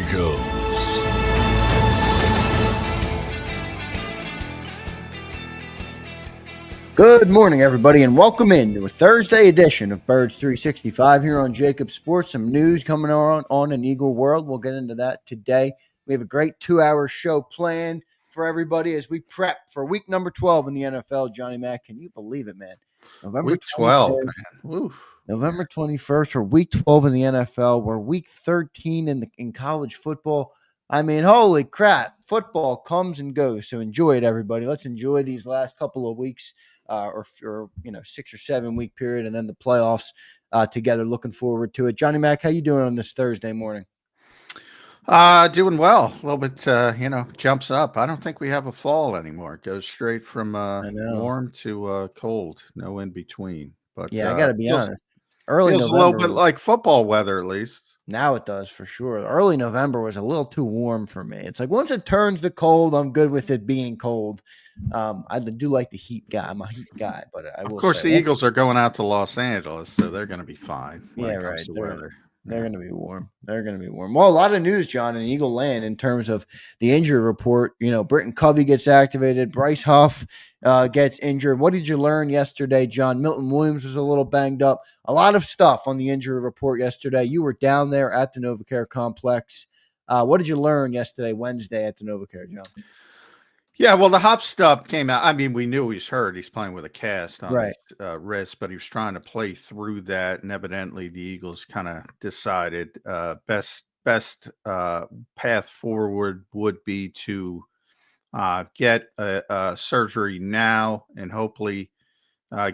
Eagles. Good morning, everybody, and welcome into a Thursday edition of Birds 365 here on JAKIB Sports. Some news coming on in Eagle World. We'll get into that today. We have a great 2-hour show planned for everybody as we prep for week number 12 in the NFL. Johnny Mac, can you believe it, man? November Week 12, 21st, man. Woo. November 21st, or week 12 in the NFL. We're week 13 in college football. I mean, holy crap. Football comes and goes. So enjoy it, everybody. Let's enjoy these last couple of weeks. Or 6 or 7 week period, and then the playoffs together. Looking forward to it. Johnny Mac, how you doing on this Thursday morning? Doing well. A little bit, jumps up. I don't think we have a fall anymore. It goes straight from warm to cold. No in between. But yeah, I got to be honest. Early feels November, a little bit like football weather, at least. Now it does, for sure. Early November was a little too warm for me. It's like once it turns to cold, I'm good with it being cold. I do like the heat guy. I'm a heat guy, but of course the Eagles are going out to Los Angeles, so they're going to be fine. Yeah, right. They're going to be warm. They're going to be warm. Well, a lot of news, John, in Eagle land in terms of the injury report. Britton Covey gets activated. Bryce Huff gets injured. What did you learn yesterday, John? Milton Williams was a little banged up. A lot of stuff on the injury report yesterday. You were down there at the NovaCare complex. What did you learn yesterday, Wednesday, at the NovaCare, John? Yeah, well, the Huff stuff came out. I mean, we knew he's hurt. He's playing with a cast on his wrist, but he was trying to play through that. And evidently the Eagles kind of decided best path forward would be to get a surgery now and hopefully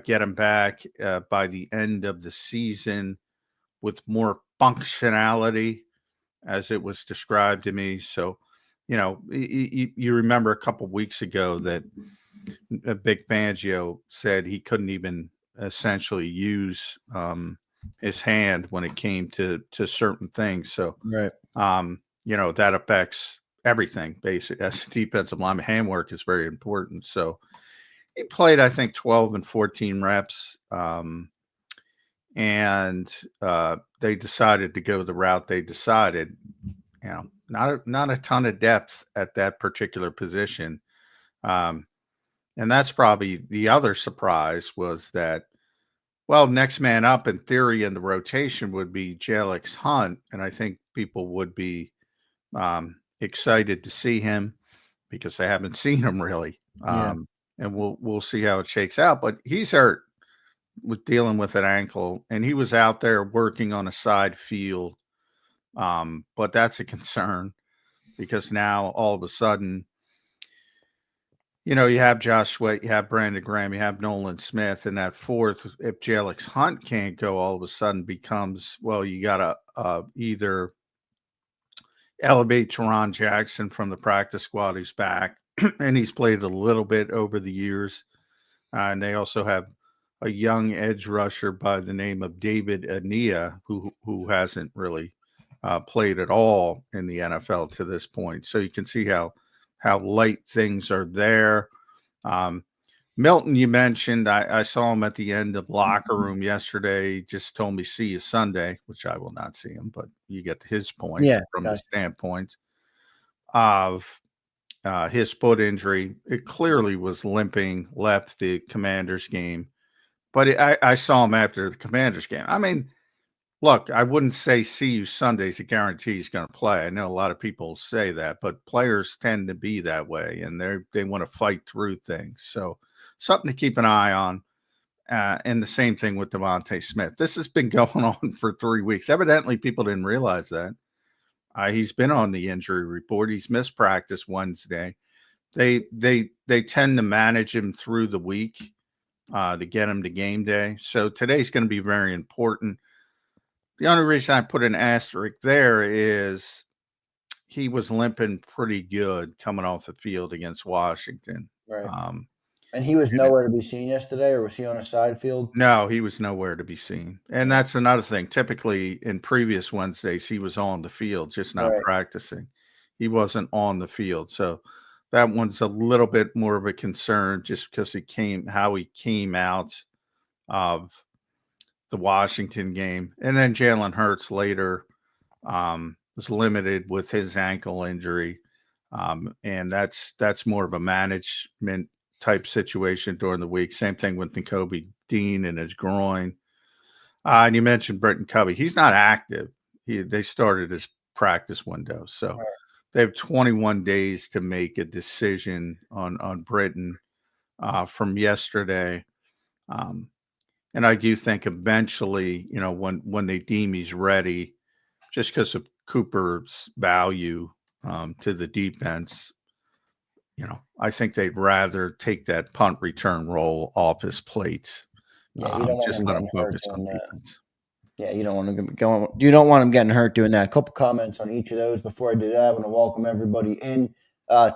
get him back by the end of the season with more functionality, as it was described to me. So, you remember a couple of weeks ago that Big Fangio said he couldn't even essentially use his hand when it came to certain things. So, that affects everything, basically. As a defensive lineman, handwork is very important. So he played, I think, 12 and 14 reps. And they decided to go the route they decided. Not a ton of depth at that particular position. And that's probably the other surprise was that, well, next man up in theory in the rotation would be JAKIB Hunt. And I think people would be excited to see him because they haven't seen him really. And we'll see how it shakes out. But he's hurt with dealing with an ankle, and he was out there working on a side field. But that's a concern because now all of a sudden, you have Josh Sweat, you have Brandon Graham, you have Nolan Smith, and that fourth, if JAKIB Hunt can't go, all of a sudden becomes, well, you got to either elevate Teron Jackson from the practice squad who's back, and he's played a little bit over the years. And they also have a young edge rusher by the name of David Ania, who hasn't really played at all in the NFL to this point. So you can see how light things are there. Milton, you mentioned, I saw him at the end of locker room yesterday. Just told me, see you Sunday, which I will not see him, but you get his point from the standpoint of his foot injury. It clearly was limping, left the Commanders game. But I saw him after the Commanders game. I mean, look, I wouldn't say see you Sunday is a guarantee he's going to play. I know a lot of people say that, but players tend to be that way, and they want to fight through things. So something to keep an eye on. And the same thing with Devontae Smith. This has been going on for 3 weeks. Evidently, people didn't realize that. He's been on the injury report. He's missed practice Wednesday. They tend to manage him through the week to get him to game day. So today's going to be very important. The only reason I put an asterisk there is he was limping pretty good coming off the field against Washington. Right. And he was nowhere to be seen yesterday, or was he on a side field? No, he was nowhere to be seen. And that's another thing. Typically, in previous Wednesdays, he was on the field, just not practicing. He wasn't on the field. So that one's a little bit more of a concern just because how he came out of the Washington game. And then Jalen Hurts later was limited with his ankle injury. And that's more of a management type situation during the week. Same thing with N'Kobe Dean and his groin. And you mentioned Britton Covey. He's not active. They started his practice window. So they have 21 days to make a decision on Britton from yesterday. And I do think eventually, when they deem he's ready, just because of Cooper's value to the defense, I think they'd rather take that punt return role off his plate. Yeah, you don't want just him let him getting hurt focus on doing that. defense. Yeah, you don't want him going. You don't want him getting hurt doing that. A couple comments on each of those before I do that. I want to welcome everybody in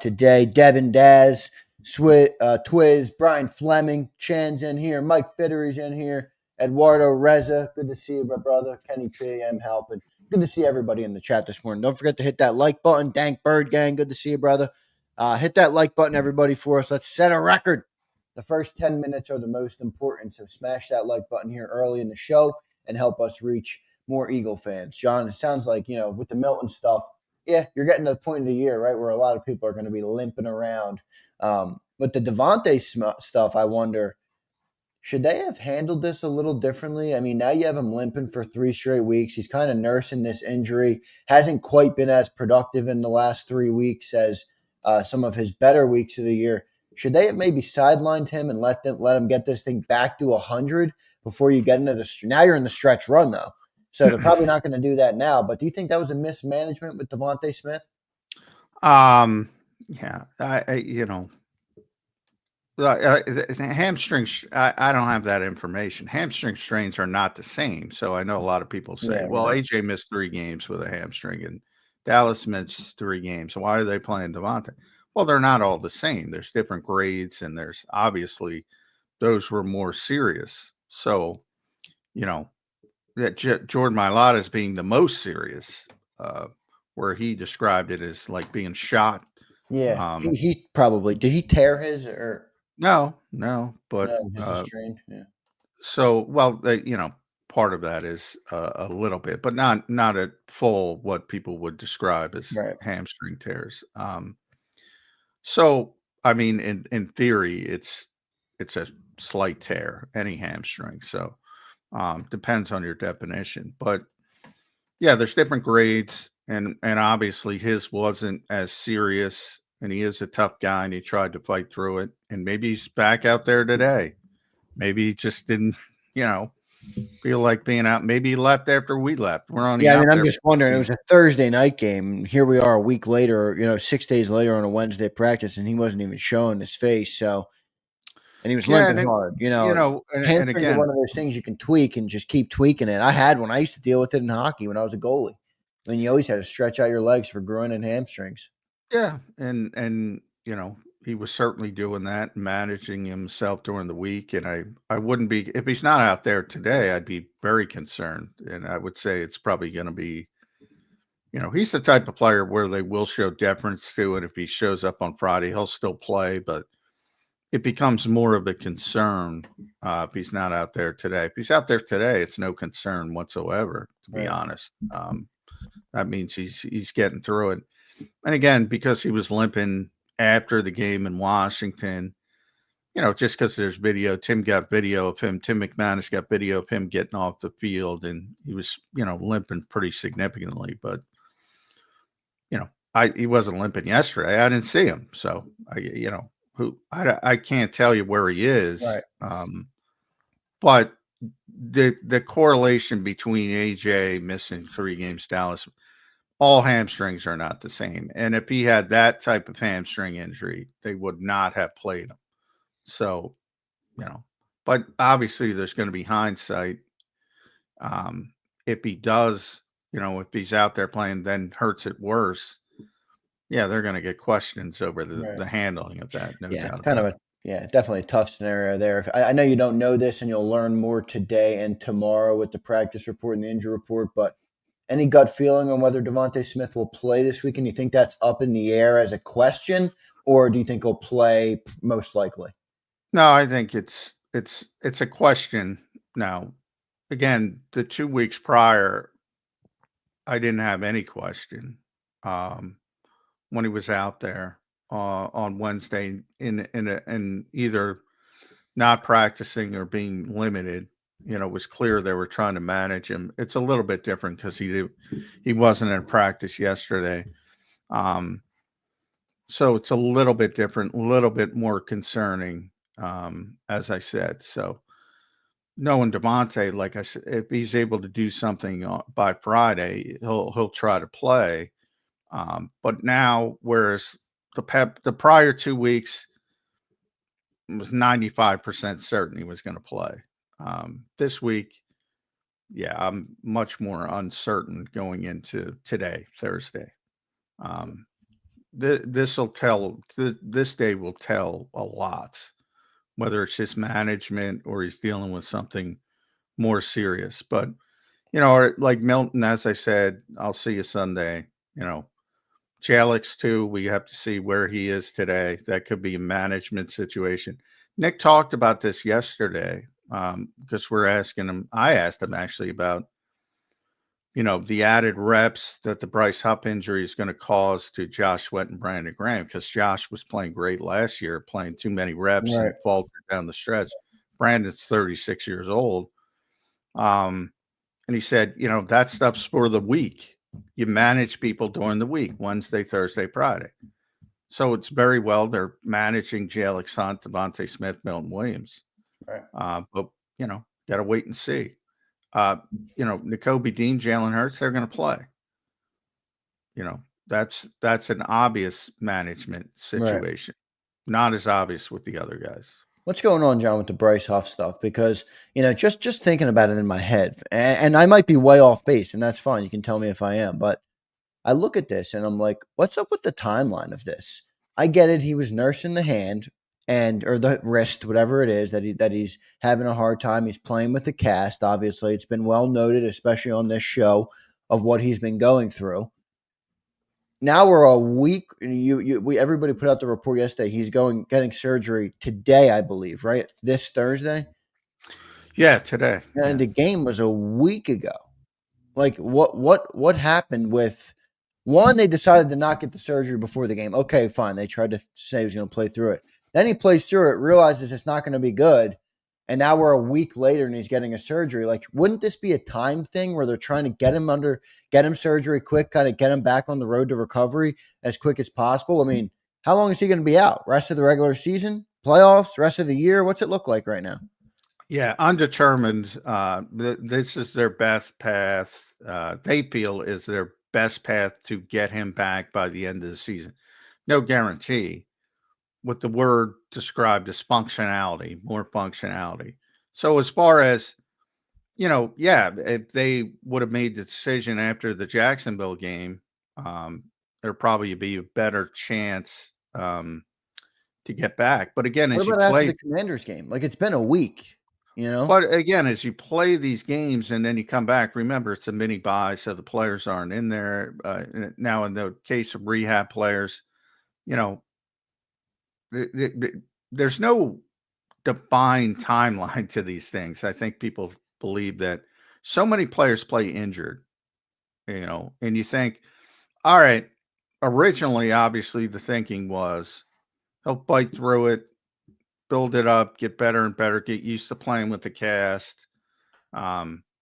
today. Devin Daz, Twiz, Brian Fleming, Chan's in here. Mike Fittery's in here. Eduardo Reza, good to see you, my brother. Kenny P, I'm helping. Good to see everybody in the chat this morning. Don't forget to hit that like button. Dank Bird Gang, good to see you, brother. Hit that like button, everybody, for us. Let's set a record. The first 10 minutes are the most important, so smash that like button here early in the show and help us reach more Eagle fans. John, it sounds like, with the Milton stuff, yeah, you're getting to the point of the year, right, where a lot of people are going to be limping around. But the Devontae stuff, I wonder, should they have handled this a little differently? I mean, now you have him limping for 3 straight weeks. He's kind of nursing this injury. Hasn't quite been as productive in the last 3 weeks as some of his better weeks of the year. Should they have maybe sidelined him and let him get this thing back to 100 before you get into now you're in the stretch run, though. So they're probably not going to do that now. But do you think that was a mismanagement with Devontae Smith? Yeah, hamstrings, I don't have that information. Hamstring strains are not the same. So I know a lot of people say, AJ missed 3 games with a hamstring and Dallas missed 3 games. Why are they playing Devontae? Well, they're not all the same. There's different grades, and there's obviously those were more serious. So, that Jordan Mailata is being the most serious, where he described it as like being shot. Yeah, he probably did. He tear his or no, but just a strain. Yeah. So, part of that is a little bit, but not at full what people would describe as hamstring tears. So, I mean, in theory, it's a slight tear, any hamstring. So, depends on your definition, but yeah, there's different grades, and obviously his wasn't as serious, and he is a tough guy, and he tried to fight through it, and maybe he's back out there today. Maybe he just didn't, feel like being out. Maybe he left after we left. We're only out I'm just wondering. It was a Thursday night game. Here we are a week later, 6 days later on a Wednesday practice, and he wasn't even showing his face. So, and he was limping hard. And again, one of those things you can tweak and just keep tweaking it. I had one. I used to deal with it in hockey when I was a goalie. I mean, you always had to stretch out your legs for groin and hamstrings. Yeah, and he was certainly doing that, managing himself during the week. And I wouldn't be, if he's not out there today, I'd be very concerned. And I would say it's probably going to be, he's the type of player where they will show deference to it. If he shows up on Friday, he'll still play, but it becomes more of a concern if he's not out there today. If he's out there today, it's no concern whatsoever, to be honest. That means he's getting through it. And again, because he was limping after the game in Washington, just because there's video, Tim got video of him. Tim McManus got video of him getting off the field, and he was, limping pretty significantly. But, he wasn't limping yesterday. I didn't see him. So, I can't tell you where he is. Right. But the correlation between AJ missing 3 games, Dallas, all hamstrings are not the same. And if he had that type of hamstring injury, they would not have played him. So, but obviously there's going to be hindsight. If he does, if he's out there playing, then hurts it worse. Yeah, they're going to get questions over the handling of that. No doubt kind of definitely a tough scenario there. I know you don't know this, and you'll learn more today and tomorrow with the practice report and the injury report, but any gut feeling on whether Devontae Smith will play this weekend? You think that's up in the air as a question, or do you think he'll play most likely? No, I think it's a question. Now, again, the 2 weeks prior, I didn't have any question when he was out there on Wednesday in either not practicing or being limited. It was clear they were trying to manage him. It's a little bit different because he wasn't in practice yesterday. So it's a little bit different, a little bit more concerning, as I said. So knowing Devontae, like I said, if he's able to do something by Friday, he'll try to play. But now, whereas the prior 2 weeks was 95% certain he was going to play. This week, yeah, I'm much more uncertain going into today, Thursday. This day will tell a lot, whether it's just management or he's dealing with something more serious. But like Milton, as I said, I'll see you Sunday. Jalix too. We have to see where he is today. That could be a management situation. Nick talked about this yesterday because we're asking him. I asked him actually about the added reps that the Bryce Huff injury is going to cause to Josh Sweat and Brandon Graham, because Josh was playing great last year, playing too many reps and faltered down the stretch. Brandon's 36 years old. And he said, that stuff's for the week. You manage people during the week, Wednesday, Thursday, Friday. So it's very well they're managing Jalix Hunt, Devontae Smith, Milton Williams. Right. But, got to wait and see. Nakobe Dean, Jalen Hurts, they're going to play. That's an obvious management situation. Right. Not as obvious with the other guys. What's going on, John, with the Bryce Huff stuff? Because, just thinking about it in my head, and I might be way off base, and that's fine. You can tell me if I am. But I look at this, and I'm like, what's up with the timeline of this? I get it. He was nursing the hand or the wrist, whatever it is, that he's having a hard time. He's playing with the cast, obviously. It's been well noted, especially on this show, of what he's been going through. Now we're a week. Everybody put out the report yesterday. He's getting surgery today, I believe, right? This Thursday. Yeah, today. And the game was a week ago. Like, what happened with one? They decided to not get the surgery before the game. Okay, fine. They tried to say he was going to play through it. Then he plays through it, realizes it's not going to be good, and now we're a week later and he's getting a surgery. Like, wouldn't this be a time thing where they're trying to get him surgery quick, kind of get him back on the road to recovery as quick as possible? I mean, how long is he going to be out? Rest of the regular season? Playoffs? Rest of the year? What's it look like right now? Yeah, undetermined. This is their best path. They feel is their best path to get him back by the end of the season. No guarantee. What the word described as functionality, more functionality. So as far as, if they would have made the decision after the Jacksonville game, there'd probably be a better chance to get back. But again, as you play the Commanders game, like, it's been a week, But again, as you play these games and then you come back, remember it's a mini bye, so the players aren't in there. Now, in the case of rehab players, there's no defined timeline to these things. I think people believe that so many players play injured, and you think, all right, originally, obviously the thinking was he'll fight through it, build it up, get better and better, get used to playing with the cast.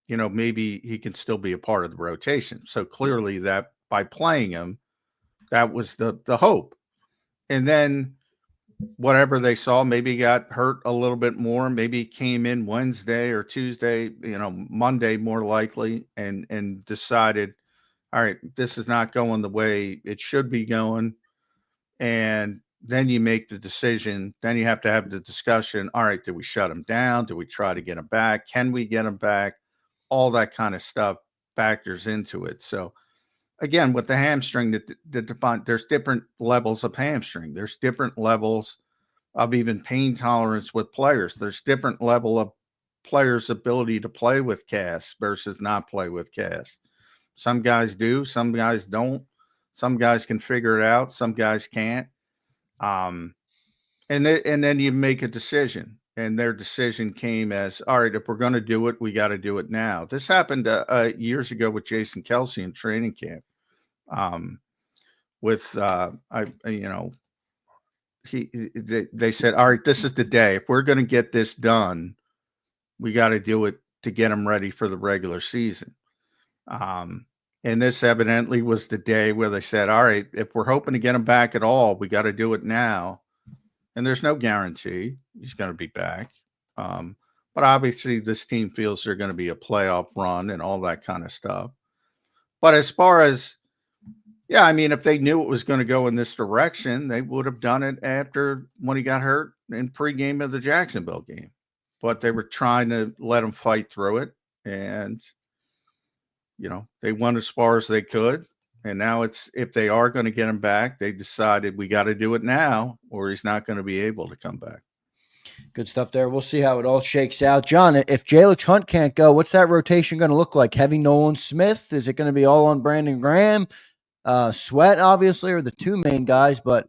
Maybe he can still be a part of the rotation. So clearly that by playing him, that was the hope. And then whatever they saw, maybe he got hurt a little bit more. Maybe he came in Wednesday or Tuesday, Monday more likely, and decided, all right, this is not going the way it should be going. And then you make the decision. Then you have to have the discussion. All right, do we shut him down? Do we try to get him back? Can we get him back? All that kind of stuff factors into it. So again, with the hamstring, there's different levels of hamstring. There's different levels of even pain tolerance with players. There's different level of players' ability to play with cast versus not play with cast. Some guys do, some guys don't. Some guys can figure it out. Some guys can't. And then you make a decision. and their decision came as, all right, if we're going to do it, we got to do it now. This happened years ago with Jason Kelsey in training camp. They said, all right, this is the day. If we're going to get this done, we got to do it to get them ready for the regular season. And this evidently was the day where they said, all right, if we're hoping to get him back at all, we got to do it now. And there's no guarantee he's going to be back. But obviously this team feels they're going to be a playoff run and all that kind of stuff. But as far as, yeah, I mean, if they knew it was going to go in this direction, they would have done it after when he got hurt in pregame of the Jacksonville game. But they were trying to let him fight through it. And, you know, they went as far as they could. And now it's, if they are going to get him back, they decided we got to do it now or he's not going to be able to come back. Good stuff there. We'll see how it all shakes out. John, if Jalix Hunt can't go, what's that rotation going to look like? Heavy Nolan Smith? Is it going to be all on Brandon Graham? Sweat, obviously, are the two main guys. But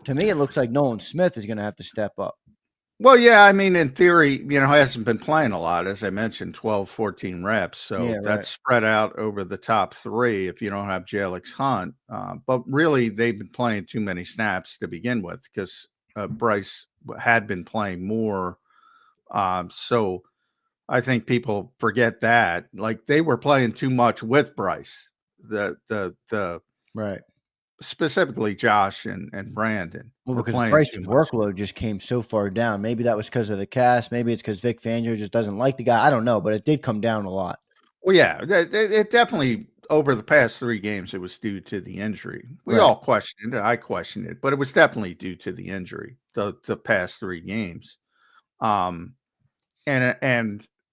to me, it looks like Nolan Smith is going to have to step up. Well, yeah, I mean, in theory, you know, he hasn't been playing a lot, as I mentioned, 12, 14 reps. So Yeah, that's spread out over the top three if you don't have Jalix Hunt. But really, they've been playing too many snaps to begin with because Bryce had been playing more. So I think people forget that. Like, they were playing too much with Bryce. Right. Specifically Josh and Brandon. Well, because Bryce's workload just came so far down. Maybe that was because of the cast. Maybe it's because Vic Fangio just doesn't like the guy. I don't know, but it did come down a lot. Well, yeah, it definitely, over the past 3 games, it was due to the injury. We all questioned it. I questioned it, but it was definitely due to the injury, the past 3 games. And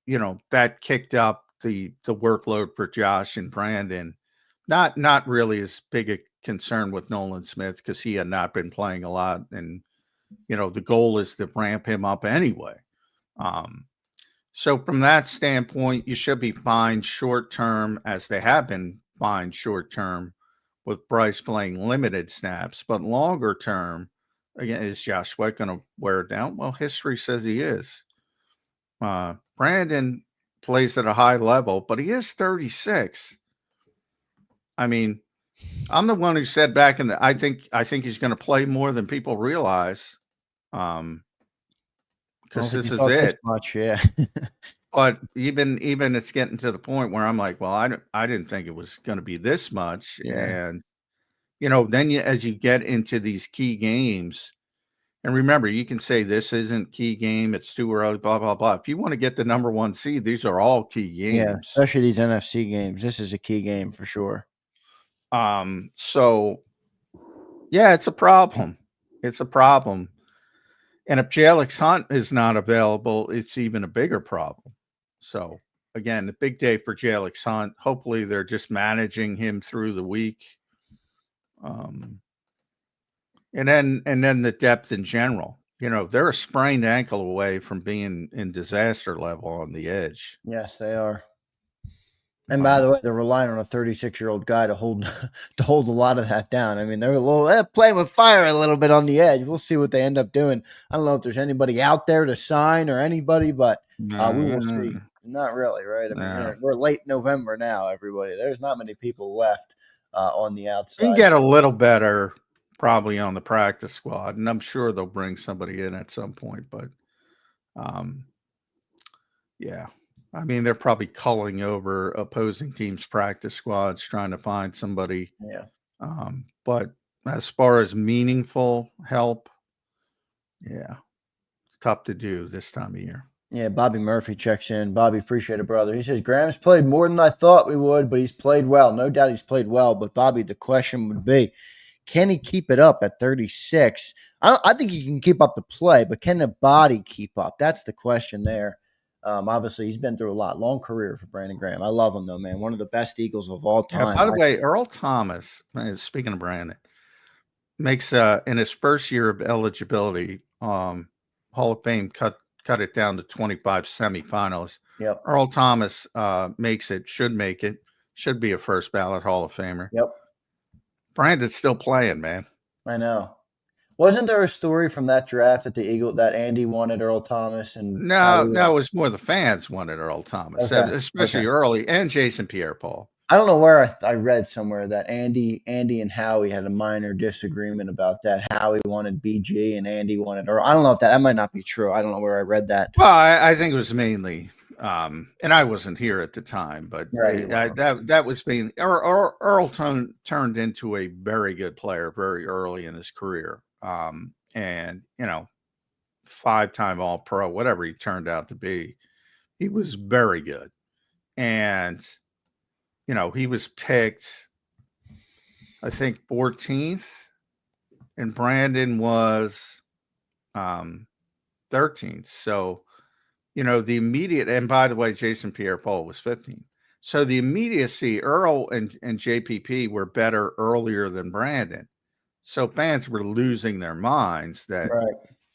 you know, that kicked up the workload for Josh and Brandon. Not really as big a concern with Nolan Smith because he had not been playing a lot, and you know the goal is to ramp him up anyway. So from that standpoint, you should be fine short term, as they have been fine short term with Bryce playing limited snaps. But longer term, again, is Josh Sweat going to wear it down? Well, history says he is. Brandon plays at a high level, but he is 36. I mean, I'm the one who said back in the, I think he's going to play more than people realize. Because this is it. Much, yeah. But even it's getting to the point where I'm like, well, I didn't think it was going to be this much. Yeah. And you know, then as you get into these key games, and remember, you can say this isn't key game, it's too early, blah blah blah. If you want to get the number 1 seed, these are all key games. Yeah, especially these NFC games. This is a key game for sure. So yeah, it's a problem. It's a problem. And if Jalix Hunt is not available, it's even a bigger problem. So again, the big day for Jalix Hunt. Hopefully they're just managing him through the week. And then the depth in general. You know, they're a sprained ankle away from being in disaster level on the edge. Yes, they are. And by the way, they're relying on a 36-year-old guy to hold a lot of that down. I mean, they're playing with fire a little bit on the edge. We'll see what they end up doing. I don't know if there's anybody out there to sign or anybody, but we will see. Not really, right? I mean, we're late November now, everybody. There's not many people left on the outside. You can get a little better probably on the practice squad, and I'm sure they'll bring somebody in at some point. But, yeah. I mean, they're probably culling over opposing teams' practice squads, trying to find somebody. Yeah. But as far as meaningful help, yeah, it's tough to do this time of year. Yeah, Bobby Murphy checks in. Bobby, appreciate it, brother. He says, Graham's played more than I thought we would, but he's played well. No doubt he's played well. But, Bobby, the question would be, can he keep it up at 36? I think he can keep up the play, but can the body keep up? That's the question there. Obviously, he's been through a lot. Long career for Brandon Graham. I love him, though, man. One of the best Eagles of all time. Yeah, by the way, Earl Thomas, speaking of Brandon, makes in his first year of eligibility, Hall of Fame cut it down to 25 semifinals. Yep. Earl Thomas makes it, should make it, should be a first ballot Hall of Famer. Yep. Brandon's still playing, man. I know. Wasn't there a story from that draft that Andy wanted Earl Thomas and No, Howie? no, it was more the fans wanted Earl Thomas, Okay, especially early, and Jason Pierre-Paul. I don't know where I read somewhere that Andy and Howie had a minor disagreement about that. Howie wanted BG and Andy wanted Earl. I don't know if that might not be true. I don't know where I read that. Well, I think it was mainly, and I wasn't here at the time, but Right. that was being Earl turned into a very good player very early in his career, and 5-time All-Pro, whatever he turned out to be, he was very good, and he was picked, I think, 14th, and Brandon was 13th. So, the immediate, and by the way, Jason Pierre-Paul was 15th. So the immediacy, Earl and JPP were better earlier than Brandon. So fans were losing their minds that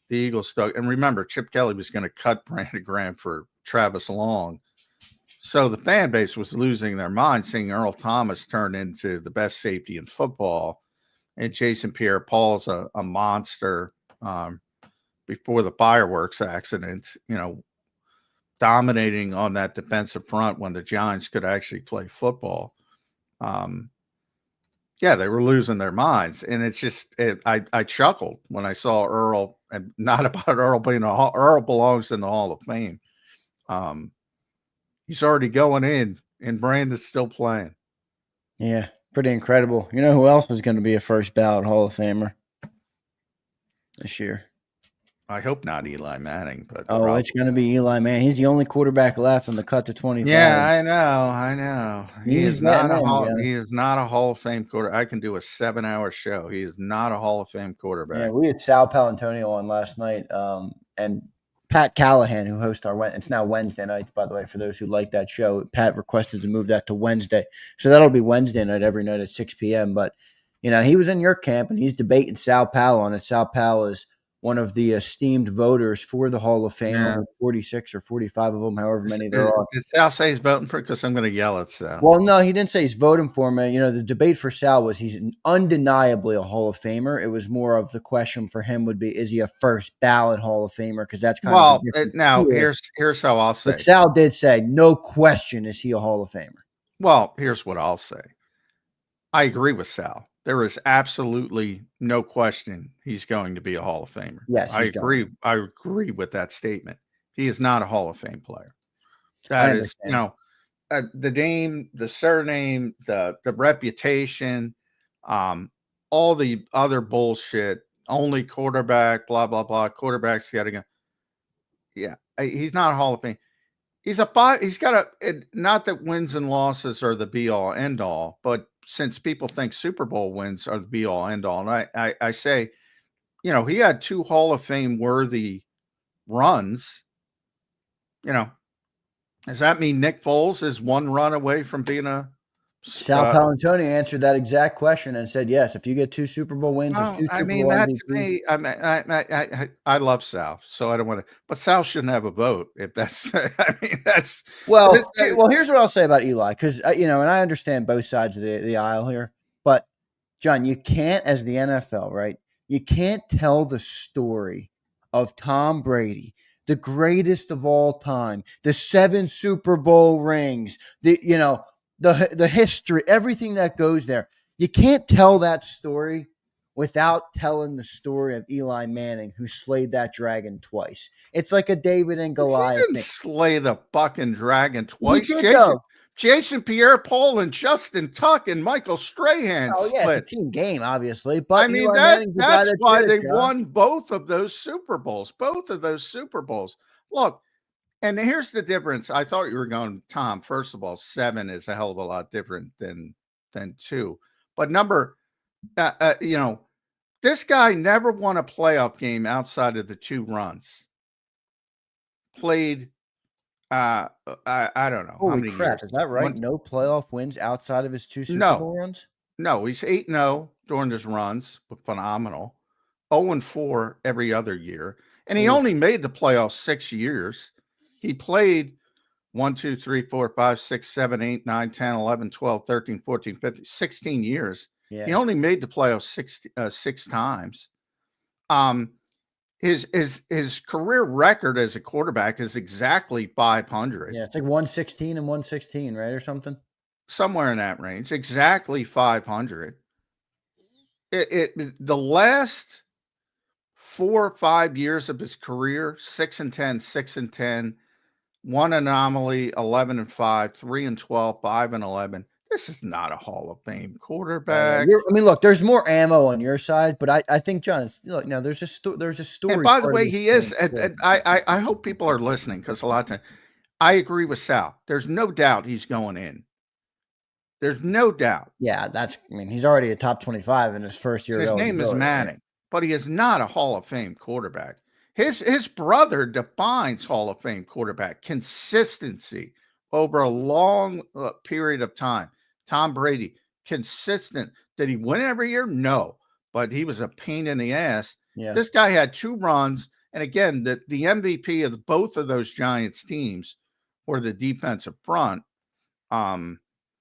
the Eagles stuck. And remember, Chip Kelly was going to cut Brandon Graham for Travis Long. So the fan base was losing their mind seeing Earl Thomas turn into the best safety in football. And Jason Pierre-Paul's a monster before the fireworks accident, dominating on that defensive front when the Giants could actually play football. They were losing their minds. And it's just, I chuckled when I saw Earl, and not about Earl being Earl belongs in the Hall of Fame. He's already going in, and Brandon's still playing. Yeah, pretty incredible. You know who else was going to be a first ballot Hall of Famer this year? I hope not Eli Manning, but it's going to be Eli Manning. He's the only quarterback left on the cut to 25. Yeah, I know. He is not a Hall of Fame quarterback. I can do a 7-hour show. He is not a Hall of Fame quarterback. Yeah, we had Sal Palantonio on last night, and Pat Callahan, who hosts it's now Wednesday nights, by the way, for those who like that show. Pat requested to move that to Wednesday. So that'll be Wednesday night every night at 6 p.m. But, he was in your camp, and he's debating Sal Powell on it. Sal Powell is one of the esteemed voters for the Hall of Fame, over 46 or 45 of them, however many there are. Did Sal say he's voting for it? Because I'm going to yell at Sal. Well, no, he didn't say he's voting for him. The debate for Sal was he's undeniably a Hall of Famer. It was more of the question for him would be, is he a first ballot Hall of Famer? Because that's kind of now here's how I'll say. But Sal did say, no question, is he a Hall of Famer? Well, here's what I'll say. I agree with Sal. There is absolutely no question he's going to be a Hall of Famer. Yes, I agree. I agree with that statement. He is not a Hall of Fame player. That is, the name, the surname, the reputation, all the other bullshit. Only quarterback, blah blah blah. Quarterback's got to go. Yeah, he's not a Hall of Fame. He's got not that wins and losses are the be all end all, but since people think Super Bowl wins are the be all end all, and I say, he had 2 Hall of Fame worthy runs. Does that mean Nick Foles is 1 run away from being a? Sal Palantonio answered that exact question and said, yes, if you get 2 Super Bowl wins, that to me, I love Sal, so I don't want to, but Sal shouldn't have a vote if that's, that's. Well, here's what I'll say about Eli, because, and I understand both sides of the aisle here, but John, you can't, as the NFL, right? You can't tell the story of Tom Brady, the greatest of all time, the 7 Super Bowl rings, the history, everything that goes there. You can't tell that story without telling the story of Eli Manning, who slayed that dragon twice. It's like a David and Goliath. He didn't slay the fucking dragon twice. Jason Pierre-Paul and Justin Tuck and Michael Strahan. Oh yeah, it's a team game, obviously. But that's why they won both of those Super Bowls. Look, and here's the difference. I thought you were going, Tom. First of all, 7 is a hell of a lot different than 2. But this guy never won a playoff game outside of the 2 runs. Played, I don't know. Holy how many crap, years. Is that right? No playoff wins outside of his 2 Super Bowl runs? No, he's 8-0 during his runs, phenomenal. 0-4 every other year. And he only made the playoffs 6 years. He played 1, 2, 3, 4, 5, 6, 7, 8, 9, 10, 11, 12, 13, 14, 15, 16 years. Yeah. He only made the playoffs 6 times. His career record as a quarterback is exactly 500. Yeah, it's like 116 and 116, right, or something. Somewhere in that range, exactly 500. The last 4 or 5 years of his career, 6-10, 6-10, 1 anomaly, 11-5, 3-12, 5-11. This is not a Hall of Fame quarterback. I mean, look, there's more ammo on your side, but I think, John, it's, look, no, there's a story. And by the way, he is. And I hope people are listening, because a lot of times I agree with Sal. There's no doubt he's going in. There's no doubt. Yeah, I mean, he's already a top 25 in his first year. And his name is Manning, but he is not a Hall of Fame quarterback. His brother defines Hall of Fame quarterback consistency over a long period of time. Tom Brady, consistent. Did he win every year? No, but he was a pain in the ass. Yeah. This guy had 2 runs. And again, the MVP of both of those Giants teams were the defensive front.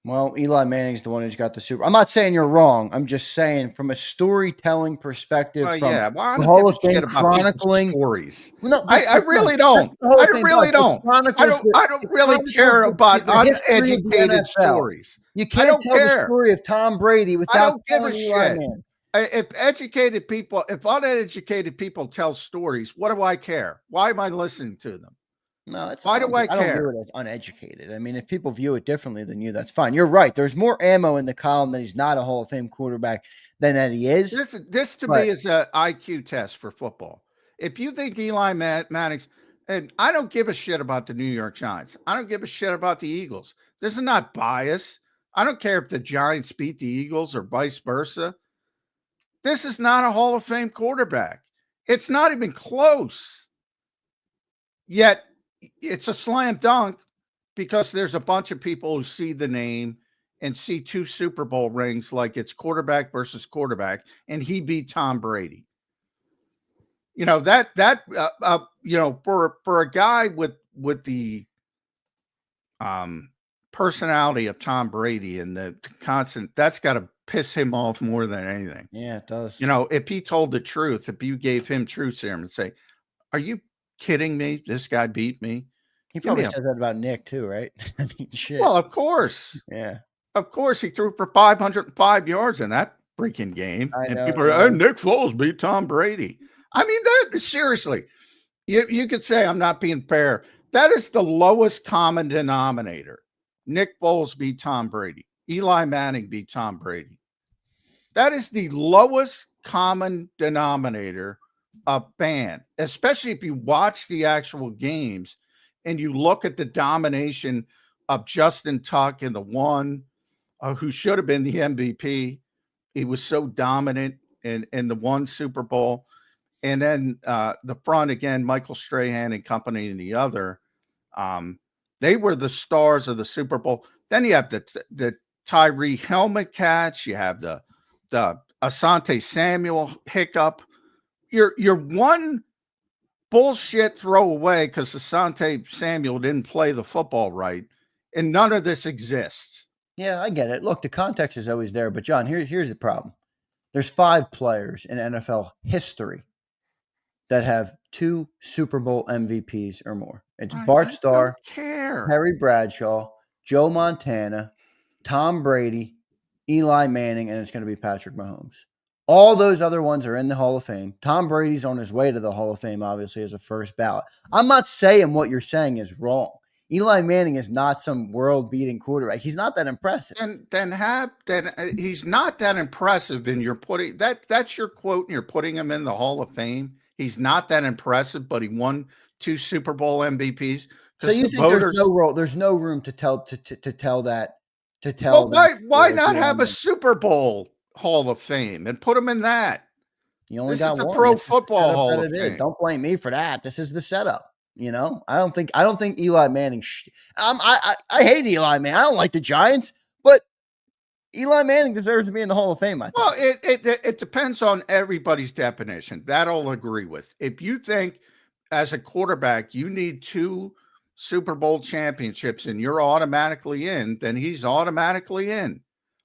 Well, Eli Manning's the one who's got the Super. I'm not saying you're wrong. I'm just saying from a storytelling perspective, from yeah, well, I the don't Hall give of a shit Fame about chronicling stories. Well, no, I really don't. I really don't. I don't really care about uneducated stories. You can't tell the story of Tom Brady without telling Eli Manning. If uneducated people tell stories, what do I care? Why am I listening to them? No, that's why do I care? I don't view it as uneducated. I mean, if people view it differently than you, that's fine. You're right. There's more ammo in the column that he's not a Hall of Fame quarterback than that he is. This to me is an IQ test for football. If you think Eli Manning's, and I don't give a shit about the New York Giants. I don't give a shit about the Eagles. This is not bias. I don't care if the Giants beat the Eagles or vice versa. This is not a Hall of Fame quarterback. It's not even close. Yet it's a slam dunk because there's a bunch of people who see the name and see 2 Super Bowl rings like it's quarterback versus quarterback, and he beat Tom Brady. You know, for a guy with the personality of Tom Brady and the constant, that's got to piss him off more than anything. Yeah, it does. You know, if he told the truth, if you gave him truth serum and say, "Are you kidding me? This guy beat me." He probably says that about Nick too, right? I mean, shit. Well, of course. Yeah. Of course, he threw for 505 yards in that freaking game. And people are, oh, Nick Foles beat Tom Brady. I mean, that seriously, you could say I'm not being fair. That is the lowest common denominator. Nick Foles beat Tom Brady. Eli Manning beat Tom Brady. That is the lowest common denominator of fan, especially if you watch the actual games and you look at the domination of Justin Tuck and the one who should have been the MVP. He was so dominant in the one Super Bowl. And then the front again, Michael Strahan and company in the other. They were the stars of the Super Bowl. Then you have the Tyree helmet catch. You have the Asante Samuel hiccup. You're one bullshit throwaway because Asante Samuel didn't play the football right, and none of this exists. Yeah, I get it. Look, the context is always there, but John, here's the problem. There's 5 players in NFL history that have 2 Super Bowl MVPs or more. It's Bart Starr, Harry Bradshaw, Joe Montana, Tom Brady, Eli Manning, and it's going to be Patrick Mahomes. All those other ones are in the Hall of Fame. Tom Brady's on his way to the Hall of Fame, obviously, as a first ballot. I'm not saying what you're saying is wrong. Eli Manning is not some world-beating quarterback. He's not that impressive. Then he's not that impressive. And you're putting that's your quote, and you're putting him in the Hall of Fame. He's not that impressive, but he won 2 Super Bowl MVPs. So you think there's no room to tell that. Well, why not have a Super Bowl Hall of Fame and put him in that? You only got one. Pro Football Hall of Fame. Don't blame me for that. This is the setup. You know, I don't think Eli Manning. I hate Eli Manning. I don't like the Giants, but Eli Manning deserves to be in the Hall of Fame. I think. Well, it depends on everybody's definition. That I'll agree with. If you think as a quarterback you need 2 Super Bowl championships and you're automatically in, then he's automatically in.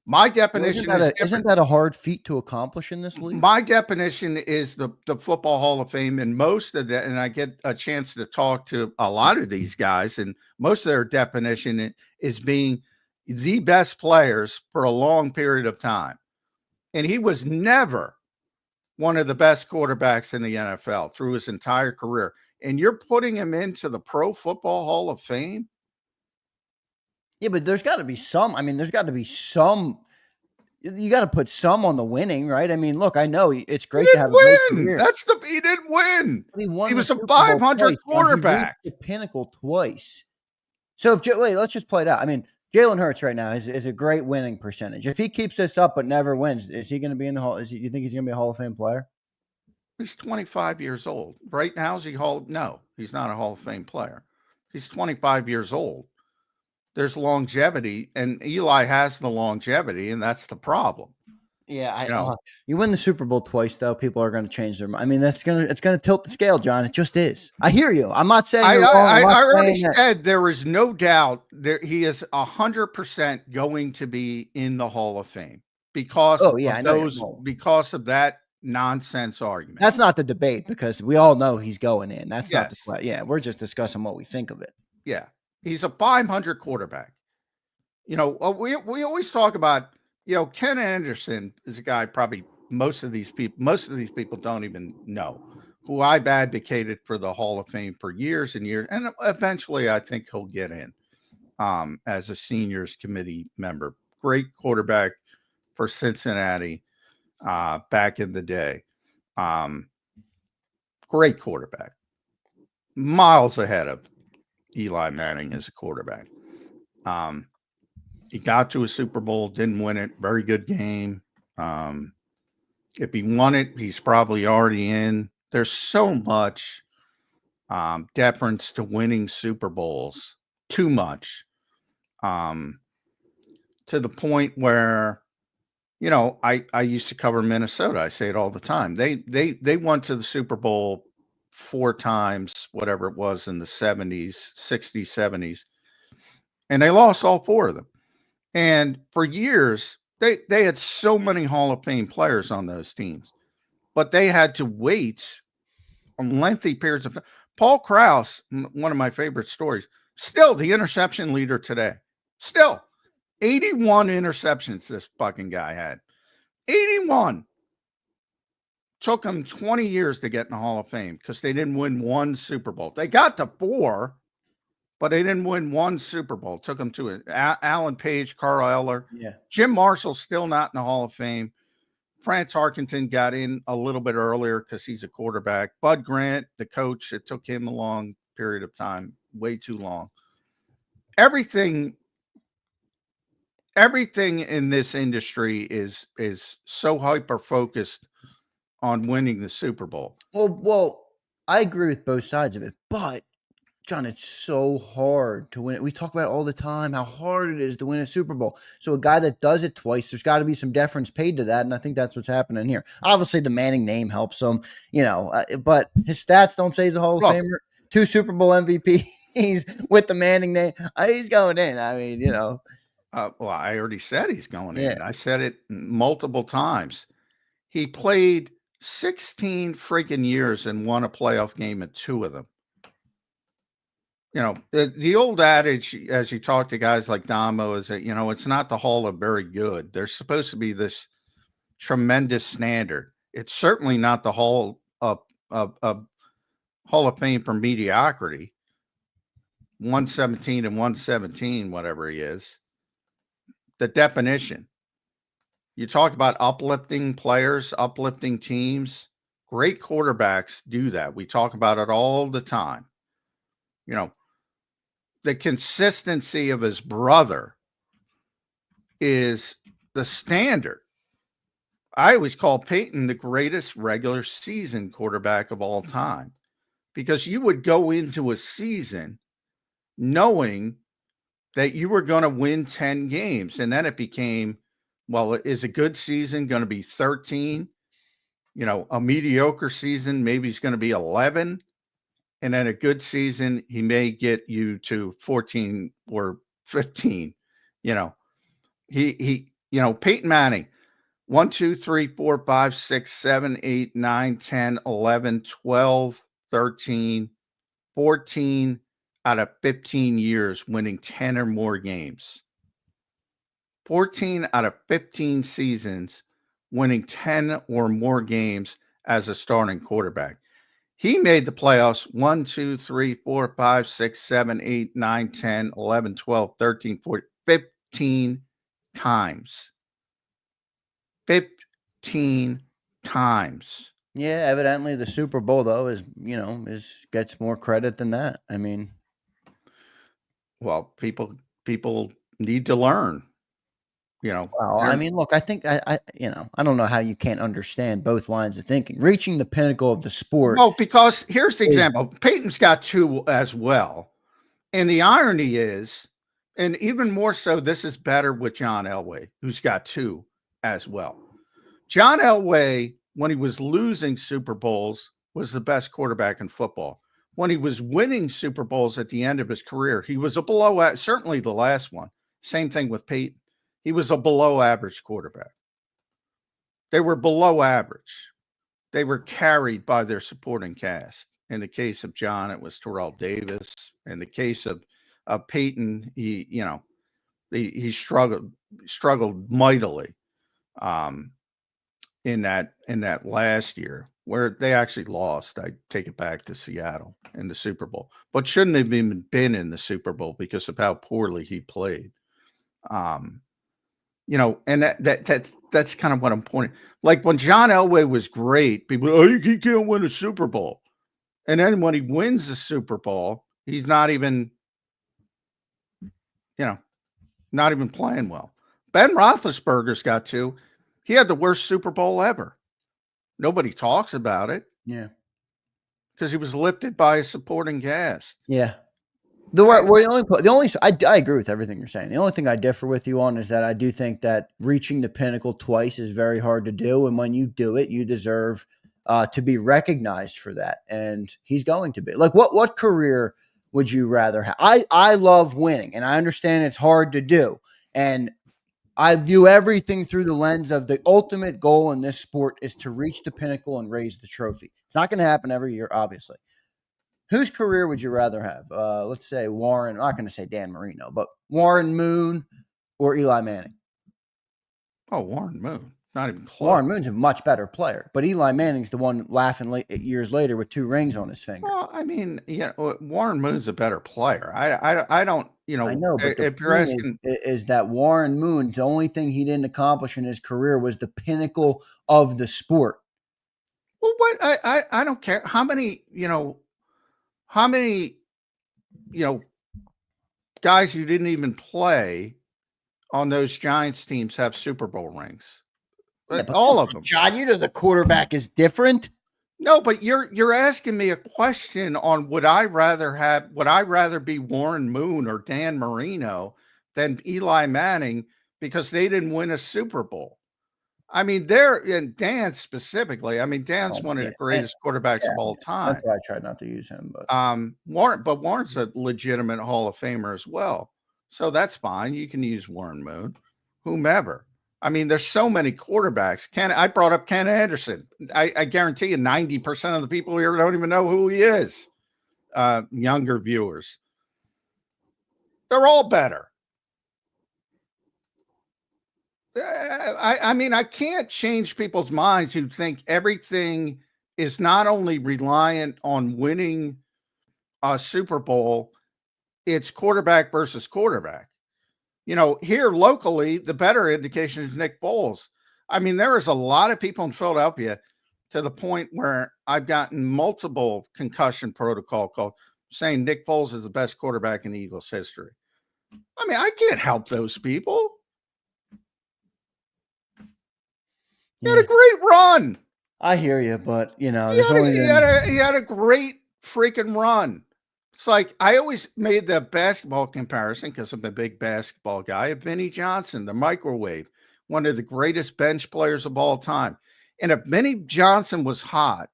My Well, definition is isn't different. that a hard feat to accomplish in this league? My definition is the Football Hall of Fame, and most of that, and I get a chance to talk to a lot of these guys, and most of their definition is being the best players for a long period of time. And he was never one of the best quarterbacks in the NFL through his entire career. And you're putting him into the Pro Football Hall of Fame? Yeah, but there's got to be some. I mean, there's got to be some. You got to put some on the winning, right? I mean, look, I know it's He great to have didn't a great win. career. He didn't win. But he won He the was a Super Bowl 500 twice. He quarterback. reached the pinnacle twice. So wait, let's just play it out. I mean, Jalen Hurts right now is a great winning percentage. If he keeps this up but never wins, is he going to be in the Hall? You think he's going to be a Hall of Fame player? He's 25 years old. Right now, is he No, he's not a Hall of Fame player. He's 25 years old. There's longevity, and Eli has the longevity, and that's the problem. Yeah, you win the Super Bowl twice, though. People are going to change their mind. I mean, it's going to tilt the scale, John. It just is. I hear you. I'm not saying you're wrong. I already said there is no doubt he is 100% going to be in the Hall of Fame because because of that nonsense argument. That's not the debate because we all know he's going in. That's not the question. Yeah, we're just discussing what we think of it. Yeah, he's a 500 quarterback. We always talk about, Ken Anderson is a guy probably most of these people don't even know, who I've advocated for the Hall of Fame for years and years, and eventually I think he'll get in as a seniors committee member. Great quarterback for Cincinnati back in the day. Great quarterback, miles ahead of Eli Manning as a quarterback. He got to a Super Bowl, didn't win it. Very good game. If he won it, he's probably already in. There's so much deference to winning Super Bowls, too much, to the point where, I used to cover Minnesota. I say it all the time. They went to the Super Bowl 4 times, whatever it was in the 70s, 60s, 70s, and they lost all 4 of them. And for years, they had so many Hall of Fame players on those teams, but they had to wait on lengthy periods of time. Paul Krause, one of my favorite stories, still the interception leader today. Still 81 interceptions this fucking guy had. 81. Took him 20 years to get in the Hall of Fame because they didn't win one Super Bowl. They got to 4, but they didn't win one Super Bowl. Took them to it. Alan Page, Carl Eller. Yeah. Jim Marshall's still not in the Hall of Fame. France Harkington got in a little bit earlier because he's a quarterback. Bud Grant, the coach, it took him a long period of time, way too long. Everything in this industry is so hyper-focused on winning the Super Bowl. Well, I agree with both sides of it, but John, it's so hard to win it. We talk about it all the time, how hard it is to win a Super Bowl. So a guy that does it twice, there's got to be some deference paid to that, and I think that's what's happening here. Obviously, the Manning name helps him, but his stats don't say he's a Hall of Famer. 2 Super Bowl MVPs with the Manning name. He's going in. I mean, well, I already said he's going in. I said it multiple times. He played 16 freaking years and won a playoff game at 2 of them. The old adage, as you talk to guys like Damo, is that, it's not the Hall of Very Good. There's supposed to be this tremendous standard. It's certainly not the Hall of Hall of Fame for mediocrity. 117 and 117, whatever he is. The definition. You talk about uplifting players, uplifting teams. Great quarterbacks do that. We talk about it all the time. The consistency of his brother is the standard. I always call Peyton the greatest regular season quarterback of all time because you would go into a season knowing that you were going to win 10 games. And then it became, well, is a good season going to be 13? A mediocre season, maybe he's going to be 11. And then a good season, he may get you to 14 or 15. He Peyton Manning, 1, 2, 3, 4, 5, 6, 7, 8, 9, 10, 11, 12, 13, 14 out of 15 years winning 10 or more games. 14 out of 15 seasons winning 10 or more games as a starting quarterback. He made the playoffs 1, 2, 3, 4, 5, 6, 7, 8, 9, 10, 11, 12, 13, 14, 15 times. 15 times. Yeah, evidently the Super Bowl though is gets more credit than that. I mean, Well, people need to learn. well, I mean, look, I think I don't know how you can't understand both lines of thinking. Reaching the pinnacle of the sport. Well, because here's the is example. Peyton's got 2 as well. And the irony is, and even more so, this is better with John Elway, who's got 2 as well. John Elway, when he was losing Super Bowls, was the best quarterback in football. When he was winning Super Bowls at the end of his career, he was a below, certainly the last one. Same thing with Peyton. He was a below average quarterback. They were below average. They were carried by their supporting cast. In the case of John, it was Terrell Davis. In the case of Peyton, he struggled mightily in that last year where they actually lost. I take it back to Seattle in the Super Bowl, but shouldn't have even been in the Super Bowl because of how poorly he played. And that's kind of what I'm pointing. Like when John Elway was great, people, he can't win a Super Bowl. And then when he wins the Super Bowl, he's not even playing well. Ben Roethlisberger's got 2. He had the worst Super Bowl ever. Nobody talks about it. Yeah. Because he was lifted by a supporting cast. Yeah. I agree with everything you're saying. The only thing I differ with you on is that I do think that reaching the pinnacle twice is very hard to do. And when you do it, you deserve to be recognized for that. And he's going to be. Like, what career would you rather have? I love winning, and I understand it's hard to do. And I view everything through the lens of the ultimate goal in this sport is to reach the pinnacle and raise the trophy. It's not going to happen every year, obviously. Whose career would you rather have? Let's say Warren. I'm not going to say Dan Marino, but Warren Moon or Eli Manning. Oh, Warren Moon. Not even close. Warren Moon's a much better player, but Eli Manning's the one laughing years later with 2 rings on his finger. Well, I mean, Warren Moon's a better player. I don't, I know, but if you're asking, is that Warren Moon, the only thing he didn't accomplish in his career was the pinnacle of the sport. Well, what I don't care how many guys who didn't even play on those Giants teams have Super Bowl rings. Yeah, but all of them. John, the quarterback is different. No, but you're asking me a question on would I rather be Warren Moon or Dan Marino than Eli Manning because they didn't win a Super Bowl. I mean, and Dan specifically. I mean, Dan's one of the greatest quarterbacks of all time. That's why I tried not to use him. But Warren's a legitimate Hall of Famer as well. So that's fine. You can use Warren Moon, whomever. I mean, there's so many quarterbacks. I brought up Ken Anderson. I guarantee you 90% of the people here don't even know who he is. Younger viewers. They're all better. I mean, I can't change people's minds who think everything is not only reliant on winning a Super Bowl, it's quarterback versus quarterback. Here locally, the better indication is Nick Foles. I mean, there is a lot of people in Philadelphia to the point where I've gotten multiple concussion protocol calls saying Nick Foles is the best quarterback in the Eagles history. I mean, I can't help those people. He had a great run. I hear you, but he had a great freaking run. It's like I always made the basketball comparison because I'm a big basketball guy of Vinnie Johnson, the microwave, one of the greatest bench players of all time. And if Vinnie Johnson was hot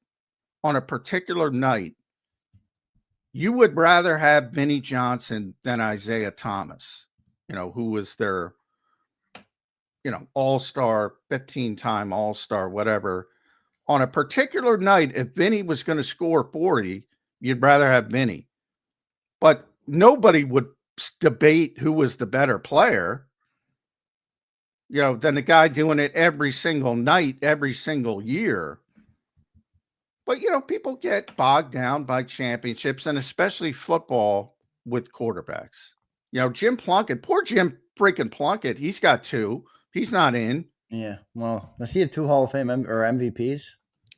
on a particular night, you would rather have Vinnie Johnson than Isaiah Thomas, who was their all-star, 15-time all-star, whatever, on a particular night, if Vinny was going to score 40, you'd rather have Vinny. But nobody would debate who was the better player, than the guy doing it every single night, every single year. But, people get bogged down by championships, and especially football with quarterbacks. Jim Plunkett, poor Jim freaking Plunkett, he's got 2. He's not in. Yeah. Well, does he have 2 Hall of Fame or MVPs?